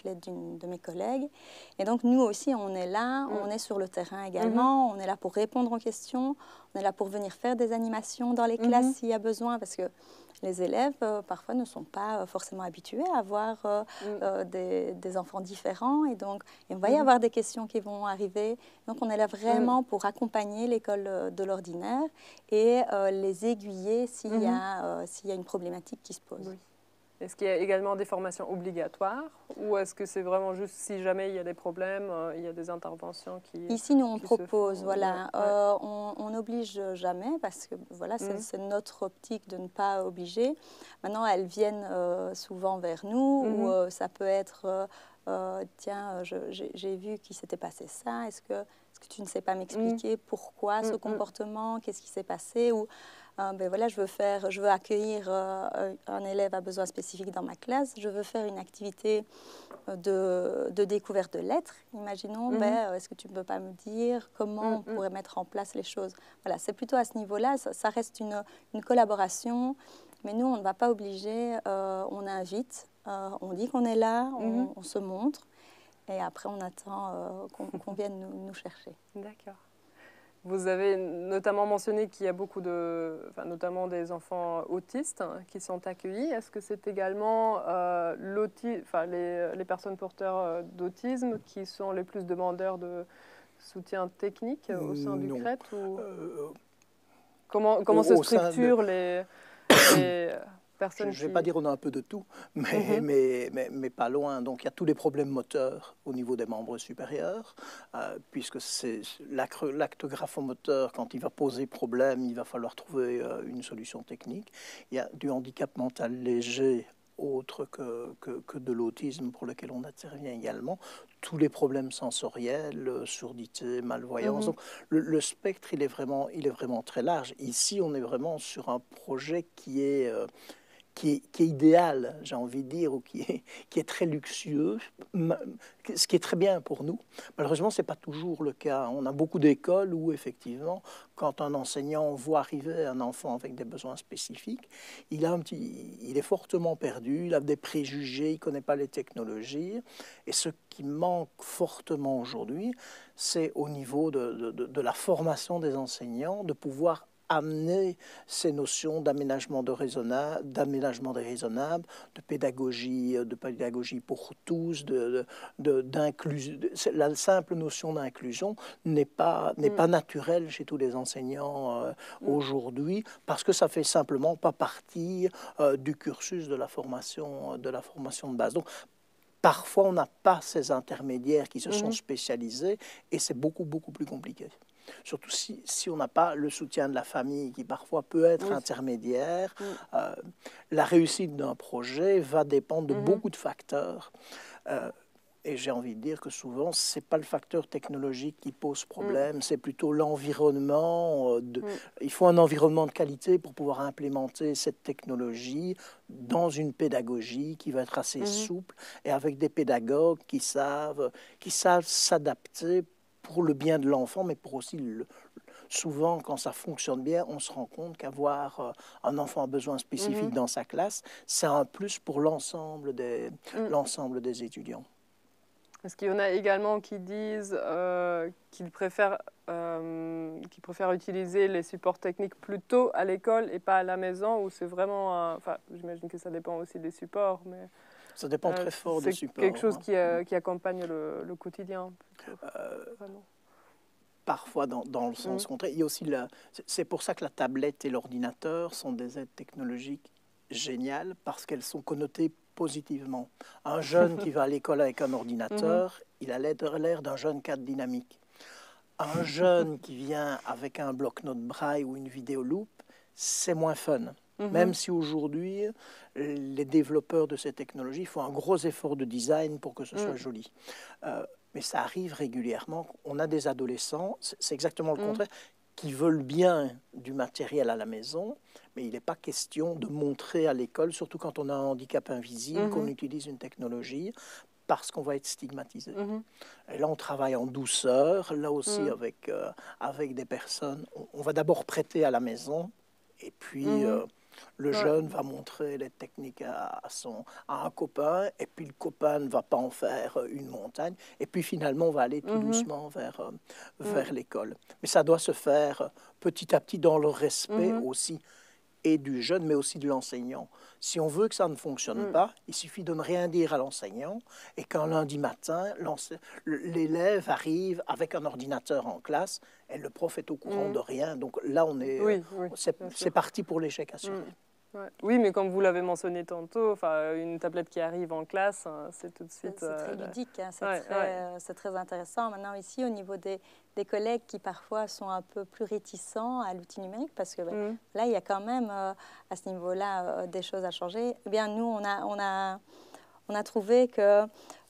l'aide d'une de mes collègues. Et donc nous aussi, on est là, on est sur le terrain également, on est là pour répondre aux questions, on est là pour venir faire des animations dans les classes s'il y a besoin, parce que les élèves, parfois, ne sont pas forcément habitués à voir des enfants différents. Et donc, il va y avoir des questions qui vont arriver. Donc, on est là vraiment pour accompagner l'école de l'ordinaire et les aiguiller s'il y a une problématique qui se pose. Oui. Est-ce qu'il y a également des formations obligatoires ou est-ce que c'est vraiment juste si jamais il y a des problèmes, il y a des interventions qui... Ici, nous, on propose, voilà. On n'oblige jamais parce que voilà, c'est notre optique de ne pas obliger. Maintenant, elles viennent souvent vers nous ou ça peut être, tiens, j'ai vu qu'il s'était passé ça, est-ce que tu ne sais pas m'expliquer pourquoi ce comportement, qu'est-ce qui s'est passé ou, ben voilà, je veux accueillir un élève à besoin spécifique dans ma classe, je veux faire une activité de découverte de lettres. Imaginons, ben, est-ce que tu ne peux pas me dire comment on pourrait mettre en place les choses? Voilà, c'est plutôt à ce niveau-là, ça reste une collaboration, mais nous, on ne va pas obliger, on invite, on dit qu'on est là, on se montre, et après, on attend qu'on vienne nous chercher. D'accord. Vous avez notamment mentionné qu'il y a beaucoup notamment des enfants autistes qui sont accueillis. Est-ce que c'est également les personnes porteurs d'autisme qui sont les plus demandeurs de soutien technique au sein du CRET ou... Comment se structurent les personnes je ne vais pas dire on a un peu de tout, mais pas loin. Donc il y a tous les problèmes moteurs au niveau des membres supérieurs, puisque c'est l'acte graphomoteur, quand il va poser problème, il va falloir trouver une solution technique. Il y a du handicap mental léger, autre que de l'autisme pour lequel on intervient également, tous les problèmes sensoriels, surdité, malvoyance. Donc, le spectre, il est vraiment très large. Ici, on est vraiment sur un projet qui est idéal, j'ai envie de dire, ou qui est très luxueux, ce qui est très bien pour nous. Malheureusement, ce n'est pas toujours le cas. On a beaucoup d'écoles où, effectivement, quand un enseignant voit arriver un enfant avec des besoins spécifiques, il est fortement perdu, il a des préjugés, il ne connaît pas les technologies. Et ce qui manque fortement aujourd'hui, c'est au niveau de la formation des enseignants, de pouvoir amener ces notions d'aménagement déraisonnable, de pédagogie pour tous, d'inclusion. La simple notion d'inclusion n'est pas naturelle chez tous les enseignants aujourd'hui, parce que ça fait simplement pas partie du cursus de la formation de base. Donc, parfois, on n'a pas ces intermédiaires qui se sont spécialisés et c'est beaucoup plus compliqué. Surtout si on n'a pas le soutien de la famille qui parfois peut être intermédiaire. La réussite d'un projet va dépendre de beaucoup de facteurs. Et j'ai envie de dire que souvent, ce n'est pas le facteur technologique qui pose problème, c'est plutôt l'environnement. Il faut un environnement de qualité pour pouvoir implémenter cette technologie dans une pédagogie qui va être assez souple et avec des pédagogues qui savent s'adapter pour le bien de l'enfant, mais pour aussi souvent, quand ça fonctionne bien, on se rend compte qu'avoir un enfant à besoin spécifique dans sa classe, c'est un plus pour l'ensemble des étudiants. Est-ce qu'il y en a également qui disent qu'ils préfèrent utiliser les supports techniques plutôt à l'école et pas à la maison, ou c'est vraiment... Enfin, j'imagine que ça dépend aussi des supports, mais... Ça dépend très fort des supports. C'est quelque chose qui accompagne le quotidien. Parfois dans le sens contraire. Il y a aussi c'est pour ça que la tablette et l'ordinateur sont des aides technologiques géniales, parce qu'elles sont connotées positivement. Un jeune qui va à l'école avec un ordinateur, il a l'air d'un jeune cadre dynamique. Un jeune qui vient avec un bloc-notes braille ou une vidéo-loop, c'est moins fun. Même si aujourd'hui, les développeurs de ces technologies font un gros effort de design pour que ce soit joli. Mais ça arrive régulièrement. On a des adolescents, c'est exactement le contraire, qui veulent bien du matériel à la maison, mais il n'est pas question de montrer à l'école, surtout quand on a un handicap invisible, qu'on utilise une technologie, parce qu'on va être stigmatisé. Et là, on travaille en douceur, là aussi avec des personnes. On va d'abord prêter à la maison, et puis le jeune va montrer les techniques à un copain, et puis le copain ne va pas en faire une montagne. Et puis finalement, on va aller tout doucement vers l'école. Mais ça doit se faire petit à petit dans le respect aussi, et du jeune, mais aussi de l'enseignant. Si on veut que ça ne fonctionne pas, il suffit de ne rien dire à l'enseignant, et qu'un lundi matin, l'élève arrive avec un ordinateur en classe, et le prof est au courant de rien. Donc là, c'est parti pour l'échec assuré. Ouais. Oui, mais comme vous l'avez mentionné tantôt, une tablette qui arrive en classe, c'est tout de suite... C'est très ludique, hein, c'est très intéressant. Maintenant, ici, au niveau des collègues qui parfois sont un peu plus réticents à l'outil numérique, parce que là, il y a quand même, à ce niveau-là, des choses à changer. Eh bien, nous, on a trouvé que...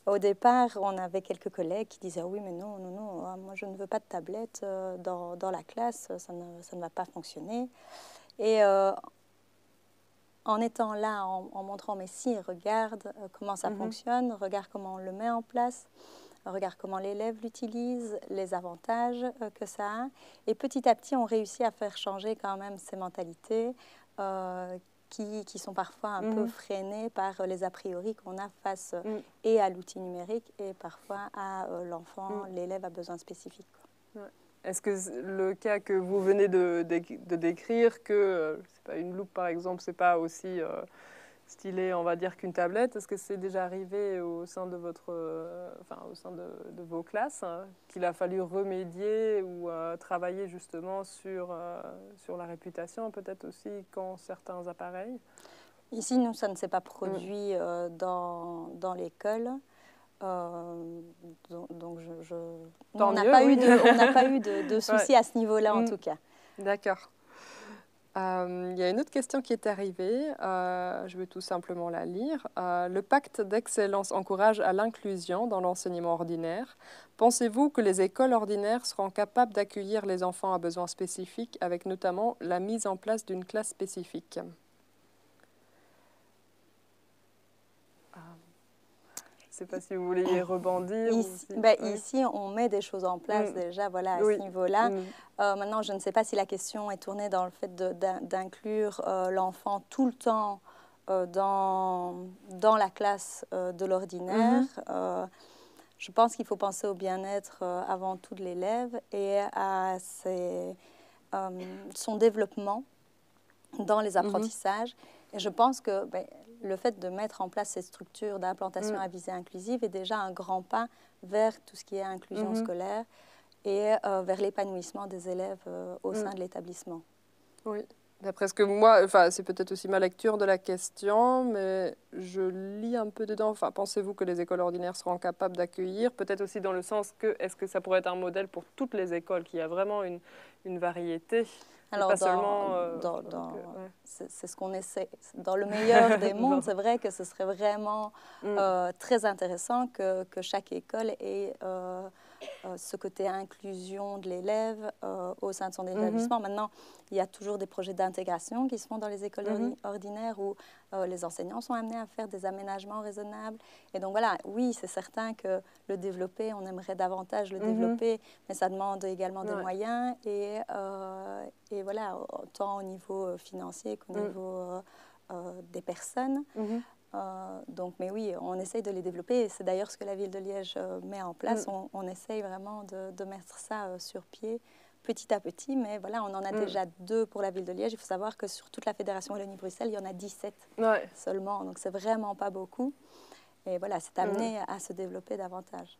Au départ, on avait quelques collègues qui disaient « Oui, mais non, moi je ne veux pas de tablette dans la classe, ça ne va pas fonctionner. » Et en étant là, en montrant « Mais si, regarde comment ça fonctionne, regarde comment on le met en place, regarde comment l'élève l'utilise, les avantages que ça a. » Et petit à petit, on réussit à faire changer quand même ces mentalités qui sont parfois un peu freinées par les a priori qu'on a face et à l'outil numérique et parfois à l'enfant, l'élève à besoins spécifiques. Ouais. Est-ce que le cas que vous venez de décrire, que une loupe par exemple, c'est pas aussi stylé, on va dire, qu'une tablette, est-ce que c'est déjà arrivé au sein de au sein de vos classes, hein, qu'il a fallu remédier ou travailler justement sur la réputation, peut-être aussi, qu'ont certains appareils? Ici, nous, ça ne s'est pas produit dans l'école. Donc on n'a pas eu de soucis à ce niveau-là, en tout cas. D'accord. Il y a une autre question qui est arrivée, je vais tout simplement la lire. Le pacte d'excellence encourage à l'inclusion dans l'enseignement ordinaire. Pensez-vous que les écoles ordinaires seront capables d'accueillir les enfants à besoins spécifiques, avec notamment la mise en place d'une classe spécifique? Je ne sais pas si vous voulez y rebondir. Ici, on met des choses en place déjà à ce niveau-là. Maintenant, je ne sais pas si la question est tournée dans le fait d'inclure l'enfant tout le temps dans la classe de l'ordinaire. Je pense qu'il faut penser au bien-être avant tout de l'élève et à son développement dans les apprentissages. Et je pense que le fait de mettre en place ces structures d'implantation à visée inclusive est déjà un grand pas vers tout ce qui est inclusion scolaire et vers l'épanouissement des élèves au sein de l'établissement. Oui, d'après ce que moi, c'est peut-être aussi ma lecture de la question, mais je lis un peu dedans. Pensez-vous que les écoles ordinaires seront capables d'accueillir? Peut-être aussi dans le sens que, est-ce que ça pourrait être un modèle pour toutes les écoles, qu'il y a vraiment une variété? Alors, c'est ce qu'on essaie. Dans le meilleur des mondes, c'est vrai que ce serait vraiment très intéressant que chaque école ait ce côté inclusion de l'élève au sein de son établissement. Maintenant, il y a toujours des projets d'intégration qui se font dans les écoles ordinaires où les enseignants sont amenés à faire des aménagements raisonnables. Et donc voilà, oui, c'est certain que le développer, on aimerait davantage le développer, mais ça demande également des moyens et voilà, tant au niveau financier qu'au niveau des personnes. Mais oui, on essaye de les développer. C'est d'ailleurs ce que la ville de Liège met en place. On essaye vraiment de mettre ça sur pied petit à petit. Mais voilà, on en a déjà 2 pour la ville de Liège. Il faut savoir que sur toute la Fédération Wallonie-Bruxelles, il y en a 17 seulement. Donc, c'est vraiment pas beaucoup. Et voilà, c'est amené à se développer davantage.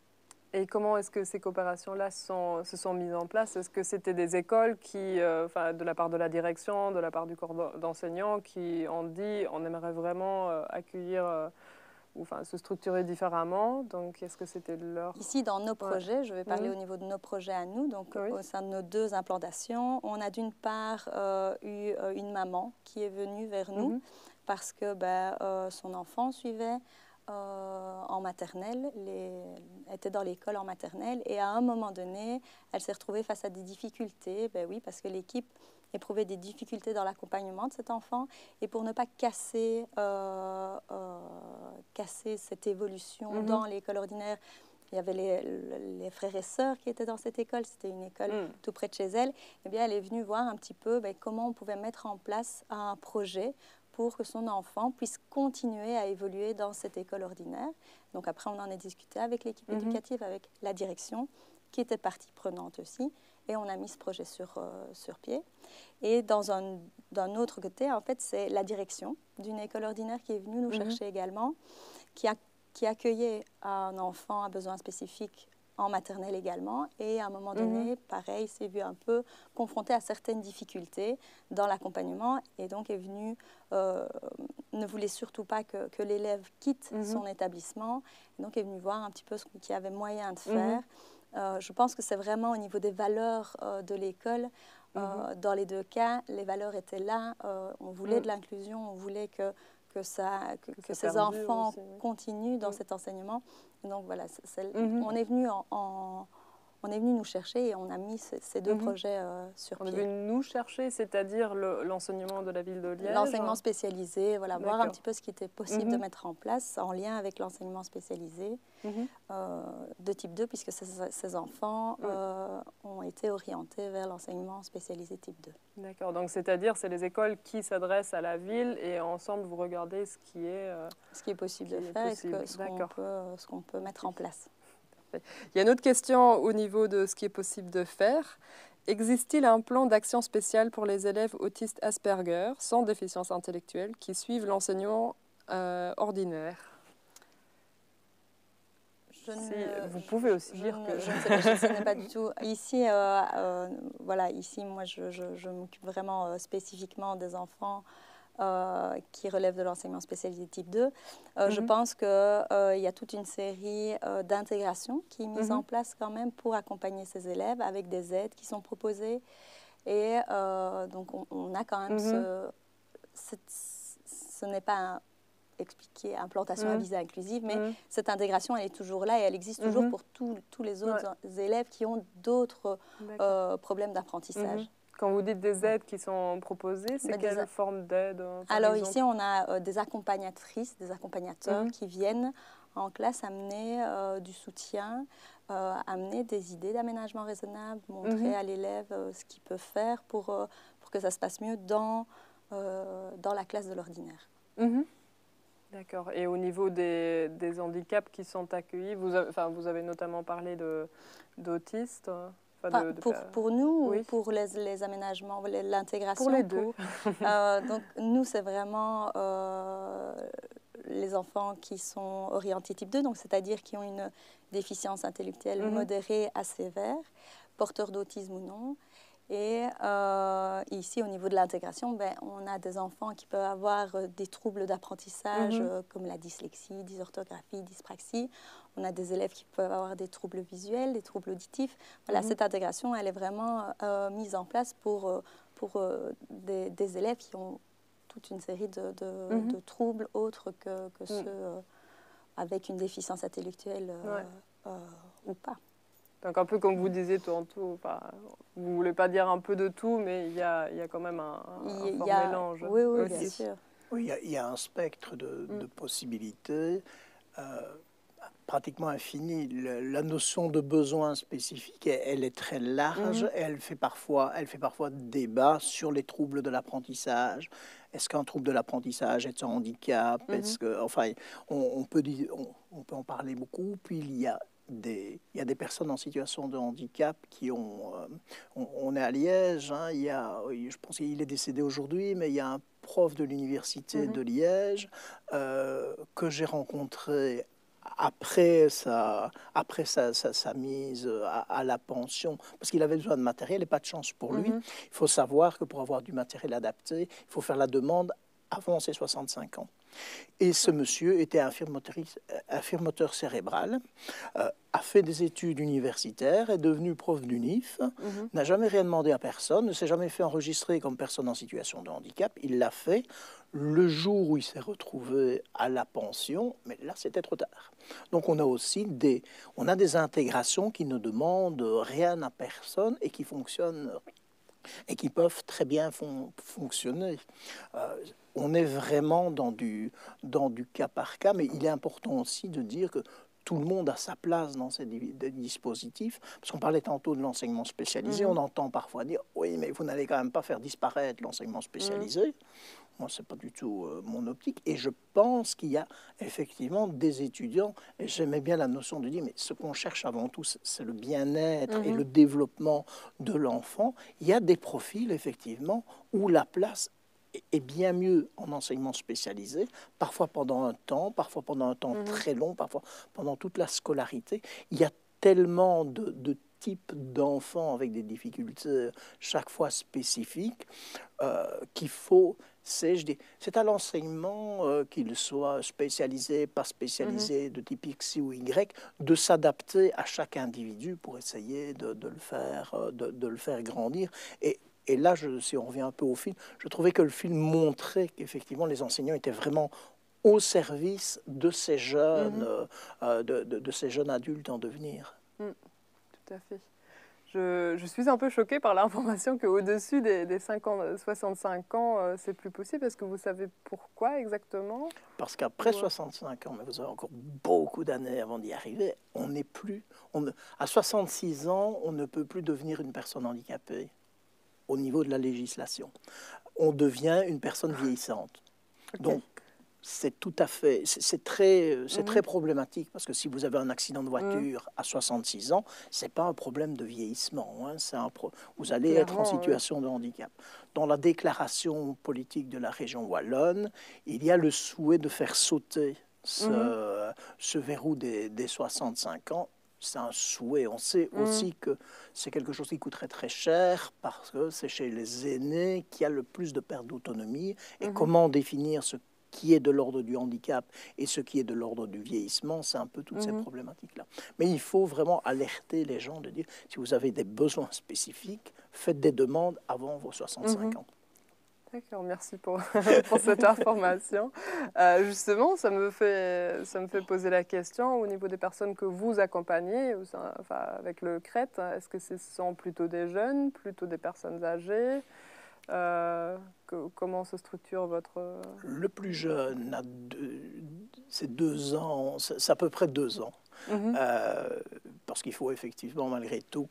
Et comment est-ce que ces coopérations-là se sont mises en place? Est-ce que c'était des écoles qui, de la part de la direction, de la part du corps d'enseignants, qui ont dit on aimerait vraiment accueillir se structurer différemment? Donc, est-ce que c'était leur... Ici, dans nos projets, je vais parler au niveau de nos projets à nous, donc au sein de nos 2 implantations, on a d'une part eu une maman qui est venue vers nous parce que son enfant suivait en maternelle, était dans l'école en maternelle et à un moment donné, elle s'est retrouvée face à des difficultés, oui, parce que l'équipe éprouvait des difficultés dans l'accompagnement de cet enfant et pour ne pas casser casser cette évolution dans l'école ordinaire. Il y avait les frères et sœurs qui étaient dans cette école, c'était une école tout près de chez elle. Eh bien, elle est venue voir un petit peu comment on pouvait mettre en place un projet pour que son enfant puisse continuer à évoluer dans cette école ordinaire. Donc après, on en a discuté avec l'équipe éducative, avec la direction, qui était partie prenante aussi, et on a mis ce projet sur pied. Et d'un autre côté, en fait, c'est la direction d'une école ordinaire qui est venue nous chercher également, qui accueillait un enfant à besoins spécifiques en maternelle également, et à un moment donné, pareil, s'est vu un peu confronté à certaines difficultés dans l'accompagnement, et donc est venu, ne voulait surtout pas que l'élève quitte son établissement, et donc est venu voir un petit peu ce qu'il y avait moyen de faire. Je pense que c'est vraiment au niveau des valeurs de l'école. Dans les deux cas, les valeurs étaient là. On voulait de l'inclusion, on voulait que ces enfants continuent dans cet enseignement. Et donc voilà, on est venu on est venu nous chercher et on a mis ces deux projets sur pied. On est venu nous chercher, c'est-à-dire l'enseignement de la ville de Liège. L'enseignement spécialisé, voilà, voir un petit peu ce qui était possible de mettre en place en lien avec l'enseignement spécialisé de type 2, puisque ces enfants ont été orientés vers l'enseignement spécialisé type 2. D'accord, donc c'est-à-dire c'est les écoles qui s'adressent à la ville et ensemble vous regardez ce qui est possible de faire et ce qu'on peut mettre en place. Il y a une autre question au niveau de ce qui est possible de faire. Existe-t-il un plan d'action spécial pour les élèves autistes Asperger sans déficience intellectuelle qui suivent l'enseignement ordinaire? Vous pouvez aussi dire que... Je ne sais pas du tout. Ici, voilà, ici, moi, je m'occupe vraiment spécifiquement des enfants qui relèvent de l'enseignement spécialisé type 2. Je pense qu'il y a toute une série d'intégrations qui est mise en place quand même pour accompagner ces élèves avec des aides qui sont proposées. Et donc, on a quand même ce n'est pas expliqué implantation à visée inclusive, mais cette intégration, elle est toujours là et elle existe toujours pour tous les autres élèves qui ont d'autres problèmes d'apprentissage. Quand vous dites des aides qui sont proposées, c'est quelle forme d'aide? Alors ici, on a des accompagnatrices, des accompagnateurs qui viennent en classe amener du soutien, amener des idées d'aménagement raisonnable, montrer à l'élève ce qu'il peut faire pour que ça se passe mieux dans la classe de l'ordinaire. D'accord. Et au niveau des handicaps qui sont accueillis, vous avez notamment parlé d'autistes. Pour nous ou pour les aménagements, l'intégration? Pour les deux. Donc nous, c'est vraiment les enfants qui sont orientés type 2, donc c'est-à-dire qui ont une déficience intellectuelle modérée à sévère, porteurs d'autisme ou non. Et ici, au niveau de l'intégration, on a des enfants qui peuvent avoir des troubles d'apprentissage comme la dyslexie, dysorthographie, dyspraxie. On a des élèves qui peuvent avoir des troubles visuels, des troubles auditifs. Voilà, cette intégration, elle est vraiment mise en place pour des élèves qui ont toute une série de troubles autres que ceux avec une déficience intellectuelle ou pas. Donc un peu comme vous disiez tantôt, vous ne voulez pas dire un peu de tout, mais il y a quand même un fort mélange. Oui, bien sûr. Oui, il y a un spectre de possibilités pratiquement infini. La notion de besoin spécifique, elle est très large. Et elle fait parfois débat sur les troubles de l'apprentissage. Est-ce qu'un trouble de l'apprentissage est un handicap? Est-ce que, enfin, on peut en parler beaucoup. Puis il y a des personnes en situation de handicap qui ont... on est à Liège, hein, je pense qu'il est décédé aujourd'hui, mais il y a un prof de l'université de Liège que j'ai rencontré après sa mise à la pension, parce qu'il avait besoin de matériel et pas de chance pour lui. Il faut savoir que pour avoir du matériel adapté, il faut faire la demande avant ses 65 ans. Et ce monsieur était infirmoteur cérébral, a fait des études universitaires, est devenu prof d'UNIF, n'a jamais rien demandé à personne, ne s'est jamais fait enregistrer comme personne en situation de handicap. Il l'a fait le jour où il s'est retrouvé à la pension, mais là c'était trop tard. Donc on a aussi des intégrations qui ne demandent rien à personne et qui fonctionnent et qui peuvent très bien fonctionner. On est vraiment dans du cas par cas, mais il est important aussi de dire que tout le monde a sa place dans ces dispositifs, parce qu'on parlait tantôt de l'enseignement spécialisé, on entend parfois dire « oui, mais vous n'allez quand même pas faire disparaître l'enseignement spécialisé ». Moi, ce n'est pas du tout mon optique. Et je pense qu'il y a effectivement des étudiants, et j'aimais bien la notion de dire, mais ce qu'on cherche avant tout, c'est le bien-être et le développement de l'enfant. Il y a des profils, effectivement, où la place est bien mieux en enseignement spécialisé, parfois pendant un temps très long, parfois pendant toute la scolarité. Il y a tellement de types d'enfants avec des difficultés chaque fois spécifiques qu'il faut... C'est à l'enseignement, qu'il soit spécialisé, pas spécialisé, de type X ou Y, de s'adapter à chaque individu pour essayer de le faire grandir. Et là, si on revient un peu au film, je trouvais que le film montrait qu'effectivement les enseignants étaient vraiment au service de ces jeunes, de ces jeunes adultes en devenir. Tout à fait. Je suis un peu choquée par l'information qu'au-dessus des 65 ans, c'est plus possible. Est-ce que vous savez pourquoi exactement? Parce qu'après 65 ans, mais vous avez encore beaucoup d'années avant d'y arriver, on n'est plus... à 66 ans, on ne peut plus devenir une personne handicapée au niveau de la législation. On devient une personne vieillissante. Okay. Donc, c'est tout à fait, c'est très problématique, parce que si vous avez un accident de voiture à 66 ans, c'est pas un problème de vieillissement, hein, vous allez être en situation de handicap. Dans la déclaration politique de la région wallonne, il y a le souhait de faire sauter ce verrou des 65 ans. C'est un souhait. On sait aussi que c'est quelque chose qui coûterait très cher, parce que c'est chez les aînés qu'il y a le plus de perte d'autonomie. Et comment définir ce qui est de l'ordre du handicap et ce qui est de l'ordre du vieillissement, c'est un peu toutes ces problématiques-là. Mais il faut vraiment alerter les gens de dire, si vous avez des besoins spécifiques, faites des demandes avant vos 65 ans. D'accord, merci pour cette information. Justement, ça me fait poser la question au niveau des personnes que vous accompagnez, enfin, avec le CRET. Est-ce que ce sont plutôt des jeunes, plutôt des personnes âgées? Comment se structure votre... Le plus jeune, c'est 2 ans, c'est à peu près 2 ans. Parce qu'il faut effectivement, malgré tout,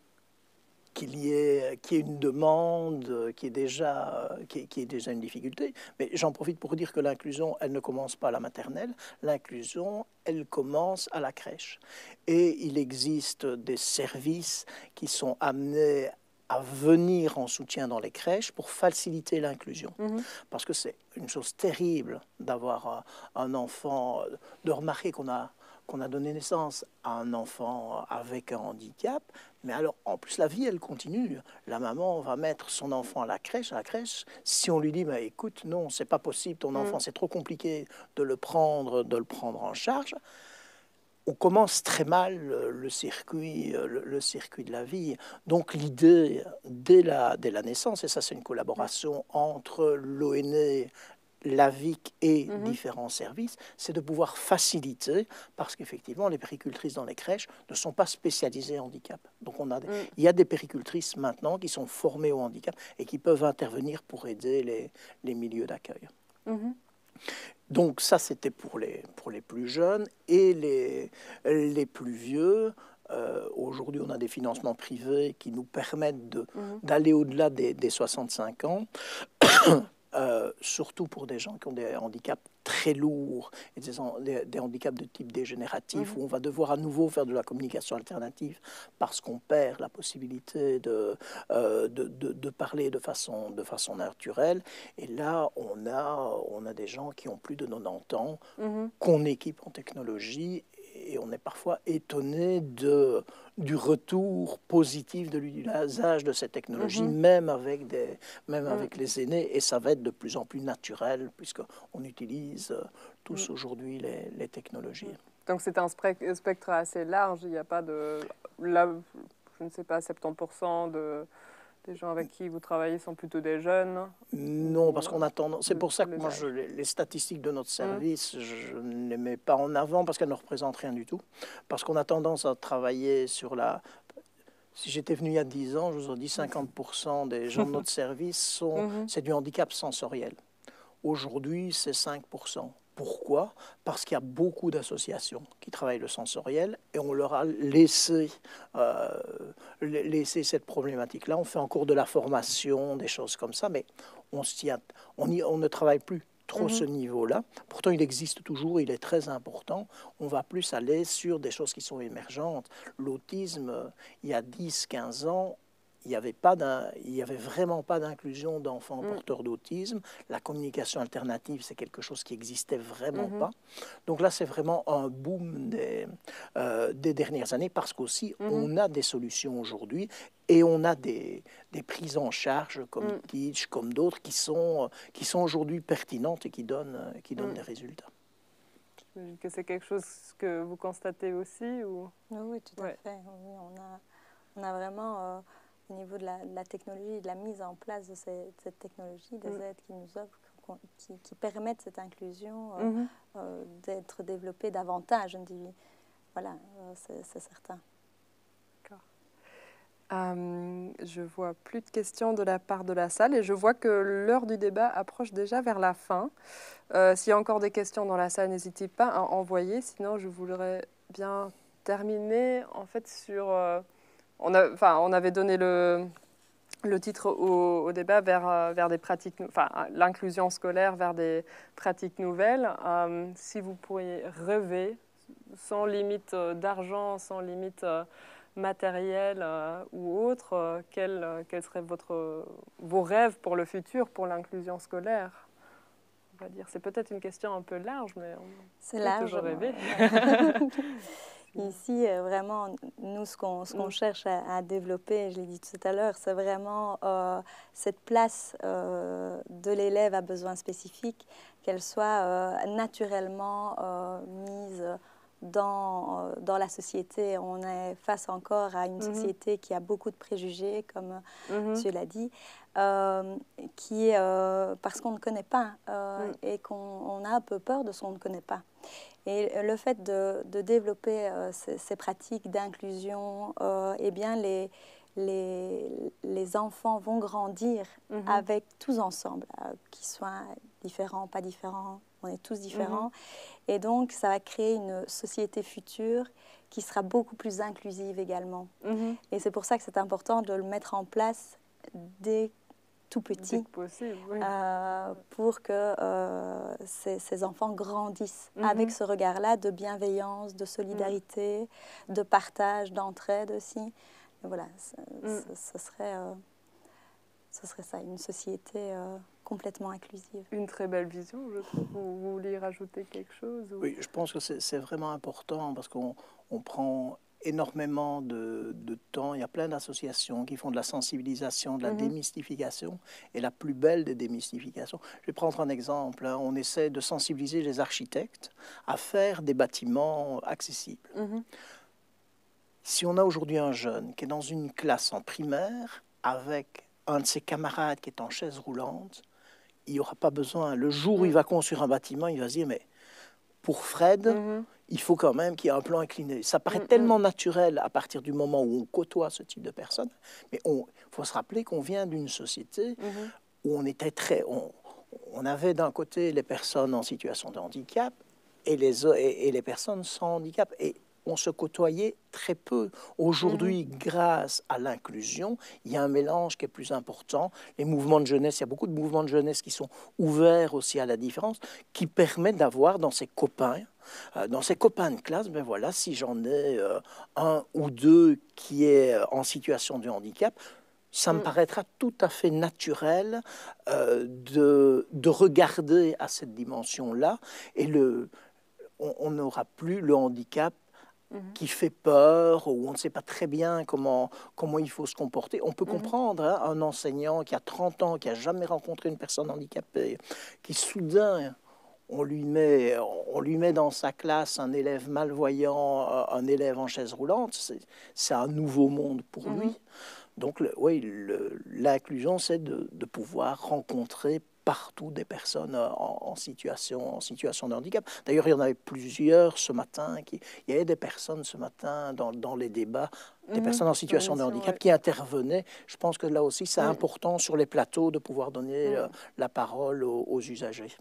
qu'il y ait une demande, qui est déjà une difficulté. Mais j'en profite pour dire que l'inclusion, elle ne commence pas à la maternelle. L'inclusion, elle commence à la crèche. Et il existe des services qui sont amenés à venir en soutien dans les crèches pour faciliter l'inclusion. Parce que c'est une chose terrible d'avoir un enfant, de remarquer qu'on a donné naissance à un enfant avec un handicap, mais alors en plus la vie elle continue. La maman va mettre son enfant à la crèche. Si on lui dit bah, écoute, non, c'est pas possible, ton enfant, c'est trop compliqué de le prendre en charge, on commence très mal le circuit de la vie. Donc l'idée, dès la naissance, et ça c'est une collaboration entre l'ONE, l'AVIC et différents services, c'est de pouvoir faciliter, parce qu'effectivement les péricultrices dans les crèches ne sont pas spécialisées en handicap. Donc il y a des péricultrices maintenant qui sont formées au handicap et qui peuvent intervenir pour aider les milieux d'accueil. Donc ça, c'était pour les plus jeunes et les plus vieux. Aujourd'hui, on a des financements privés qui nous permettent d'aller au-delà des 65 ans, surtout pour des gens qui ont des handicaps très lourds et des handicaps de type dégénératif, où on va devoir à nouveau faire de la communication alternative parce qu'on perd la possibilité de parler de façon naturelle. Et là, on a des gens qui ont plus de 90 ans, qu'on équipe en technologie, et on est parfois étonné du retour positif de l'usage de cette technologie, même avec les aînés, et ça va être de plus en plus naturel, puisqu'on utilise tous aujourd'hui les technologies. Donc c'est un spectre assez large, il n'y a pas de... Là, je ne sais pas, 70% des gens avec qui vous travaillez sont plutôt des jeunes? Non, parce qu'on a tendance... C'est pour ça que moi, les statistiques de notre service, je ne les mets pas en avant parce qu'elles ne représentent rien du tout. Parce qu'on a tendance à travailler sur Si j'étais venu il y a 10 ans, je vous aurais dit 50% des gens de notre service, c'est du handicap sensoriel. Aujourd'hui, c'est 5%. Pourquoi? Parce qu'il y a beaucoup d'associations qui travaillent le sensoriel et on leur a laissé cette problématique-là. On fait encore de la formation, des choses comme ça, mais on ne travaille plus trop ce niveau-là. Pourtant, il existe toujours, il est très important. On va plus aller sur des choses qui sont émergentes. L'autisme, il y a 10-15 ans, il n'y avait vraiment pas d'inclusion d'enfants porteurs d'autisme. La communication alternative, c'est quelque chose qui n'existait vraiment pas. Donc là, c'est vraiment un boom des dernières années parce qu'aussi, on a des solutions aujourd'hui et on a des prises en charge comme Teach, comme d'autres qui sont aujourd'hui pertinentes et qui donnent des résultats. J'imagine que c'est quelque chose que vous constatez aussi ou... Oui, tout à fait. Oui, on a vraiment... au niveau de la technologie, de la mise en place de cette technologie, des aides qui nous offrent, qui permettent cette inclusion d'être développée davantage. Voilà, c'est certain. D'accord. Je vois plus de questions de la part de la salle et je vois que l'heure du débat approche déjà vers la fin. S'il y a encore des questions dans la salle, n'hésitez pas à envoyer. Sinon, je voudrais bien terminer en fait sur... On avait donné le titre au débat vers des pratiques, l'inclusion scolaire vers des pratiques nouvelles. Si vous pourriez rêver, sans limite d'argent, sans limite matérielle ou autre, quels seraient vos rêves pour le futur, pour l'inclusion scolaire? On va dire, c'est peut-être une question un peu large, mais c'est large. Toujours rêver. Ici, vraiment, nous, ce qu'on cherche à développer, je l'ai dit tout à l'heure, c'est vraiment cette place de l'élève à besoins spécifiques, qu'elle soit naturellement mise dans la société. On est face encore à une société qui a beaucoup de préjugés, comme tu l'as dit, qui est parce qu'on ne connaît pas et qu'on a un peu peur de ce qu'on ne connaît pas. Et le fait de développer ces pratiques d'inclusion, eh bien les enfants vont grandir avec tous ensemble, qu'ils soient différents, pas différents, on est tous différents. Et donc, ça va créer une société future qui sera beaucoup plus inclusive également. Et c'est pour ça que c'est important de le mettre en place dès tout petit, possible, oui. pour que ces enfants grandissent avec ce regard-là de bienveillance, de solidarité, de partage, d'entraide aussi. Et voilà, ce serait ça, une société complètement inclusive. Une très belle vision, je trouve. Vous vouliez rajouter quelque chose ou... Oui, je pense que c'est vraiment important parce qu'on prend énormément de temps. Il y a plein d'associations qui font de la sensibilisation, de la démystification. Et la plus belle des démystifications, je vais prendre un exemple. On essaie de sensibiliser les architectes à faire des bâtiments accessibles. Si on a aujourd'hui un jeune qui est dans une classe en primaire avec un de ses camarades qui est en chaise roulante, il n'y aura pas besoin. Le jour où il va construire un bâtiment, il va se dire, mais pour Fred, il faut quand même qu'il y ait un plan incliné. Ça paraît tellement naturel à partir du moment où on côtoie ce type de personnes, mais il faut se rappeler qu'on vient d'une société où on avait d'un côté les personnes en situation de handicap et les personnes sans handicap. Et on se côtoyait très peu. Aujourd'hui, grâce à l'inclusion, il y a un mélange qui est plus important. Les mouvements de jeunesse, il y a beaucoup de mouvements de jeunesse qui sont ouverts aussi à la différence, qui permettent d'avoir dans ses copains de classe, ben voilà, si j'en ai un ou deux qui est en situation de handicap, ça me paraîtra tout à fait naturel de regarder à cette dimension-là. Et on n'aura plus le handicap qui fait peur, où on ne sait pas très bien comment il faut se comporter. On peut comprendre un enseignant qui a 30 ans, qui n'a jamais rencontré une personne handicapée, qui soudain, on lui met dans sa classe un élève malvoyant, un élève en chaise roulante, c'est un nouveau monde pour lui. Donc, l'inclusion, c'est de pouvoir rencontrer partout des personnes en situation de handicap. D'ailleurs, il y en avait plusieurs ce matin. Il y avait des personnes ce matin dans les débats, des personnes en situation de handicap qui intervenaient. Je pense que là aussi, c'est important sur les plateaux de pouvoir donner la parole aux usagers.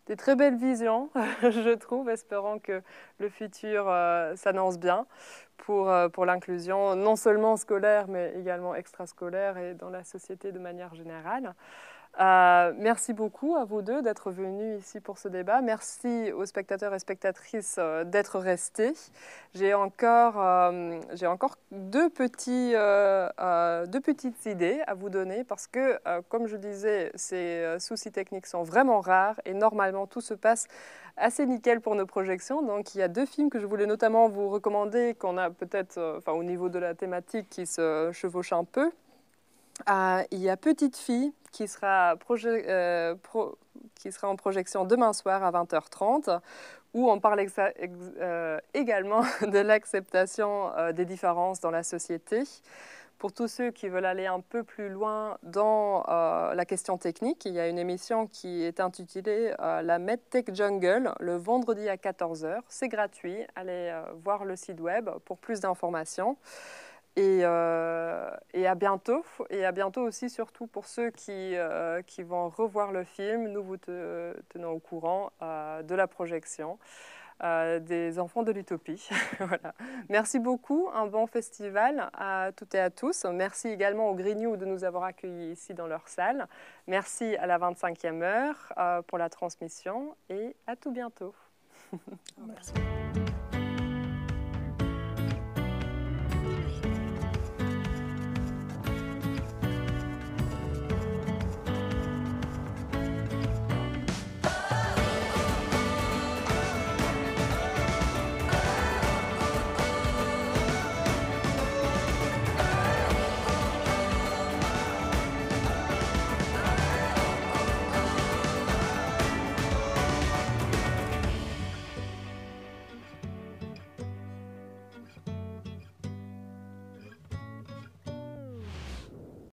Des très belles visions, je trouve, espérant que le futur s'annonce bien pour l'inclusion, non seulement scolaire, mais également extrascolaire et dans la société de manière générale. Merci beaucoup à vous deux d'être venus ici pour ce débat. Merci aux spectateurs et spectatrices d'être restés. J'ai encore deux petites idées à vous donner parce que, comme je disais, ces soucis techniques sont vraiment rares et normalement tout se passe assez nickel pour nos projections. Donc il y a deux films que je voulais notamment vous recommander, qu'on a peut-être, au niveau de la thématique, qui se chevauchent un peu. Il y a Petite fille qui sera en projection demain soir à 20h30, où on parle également de l'acceptation des différences dans la société. Pour tous ceux qui veulent aller un peu plus loin dans la question technique, il y a une émission qui est intitulée La MedTech Jungle, le vendredi à 14h. C'est gratuit, allez voir le site web pour plus d'informations. Et à bientôt. Et à bientôt aussi, surtout pour ceux qui vont revoir le film. Nous vous tenons au courant de la projection des Enfants de l'Utopie. Voilà. Merci beaucoup, un bon festival à toutes et à tous. Merci également aux Grignoux de nous avoir accueillis ici dans leur salle. Merci à la 25e heure pour la transmission et à tout bientôt. Merci.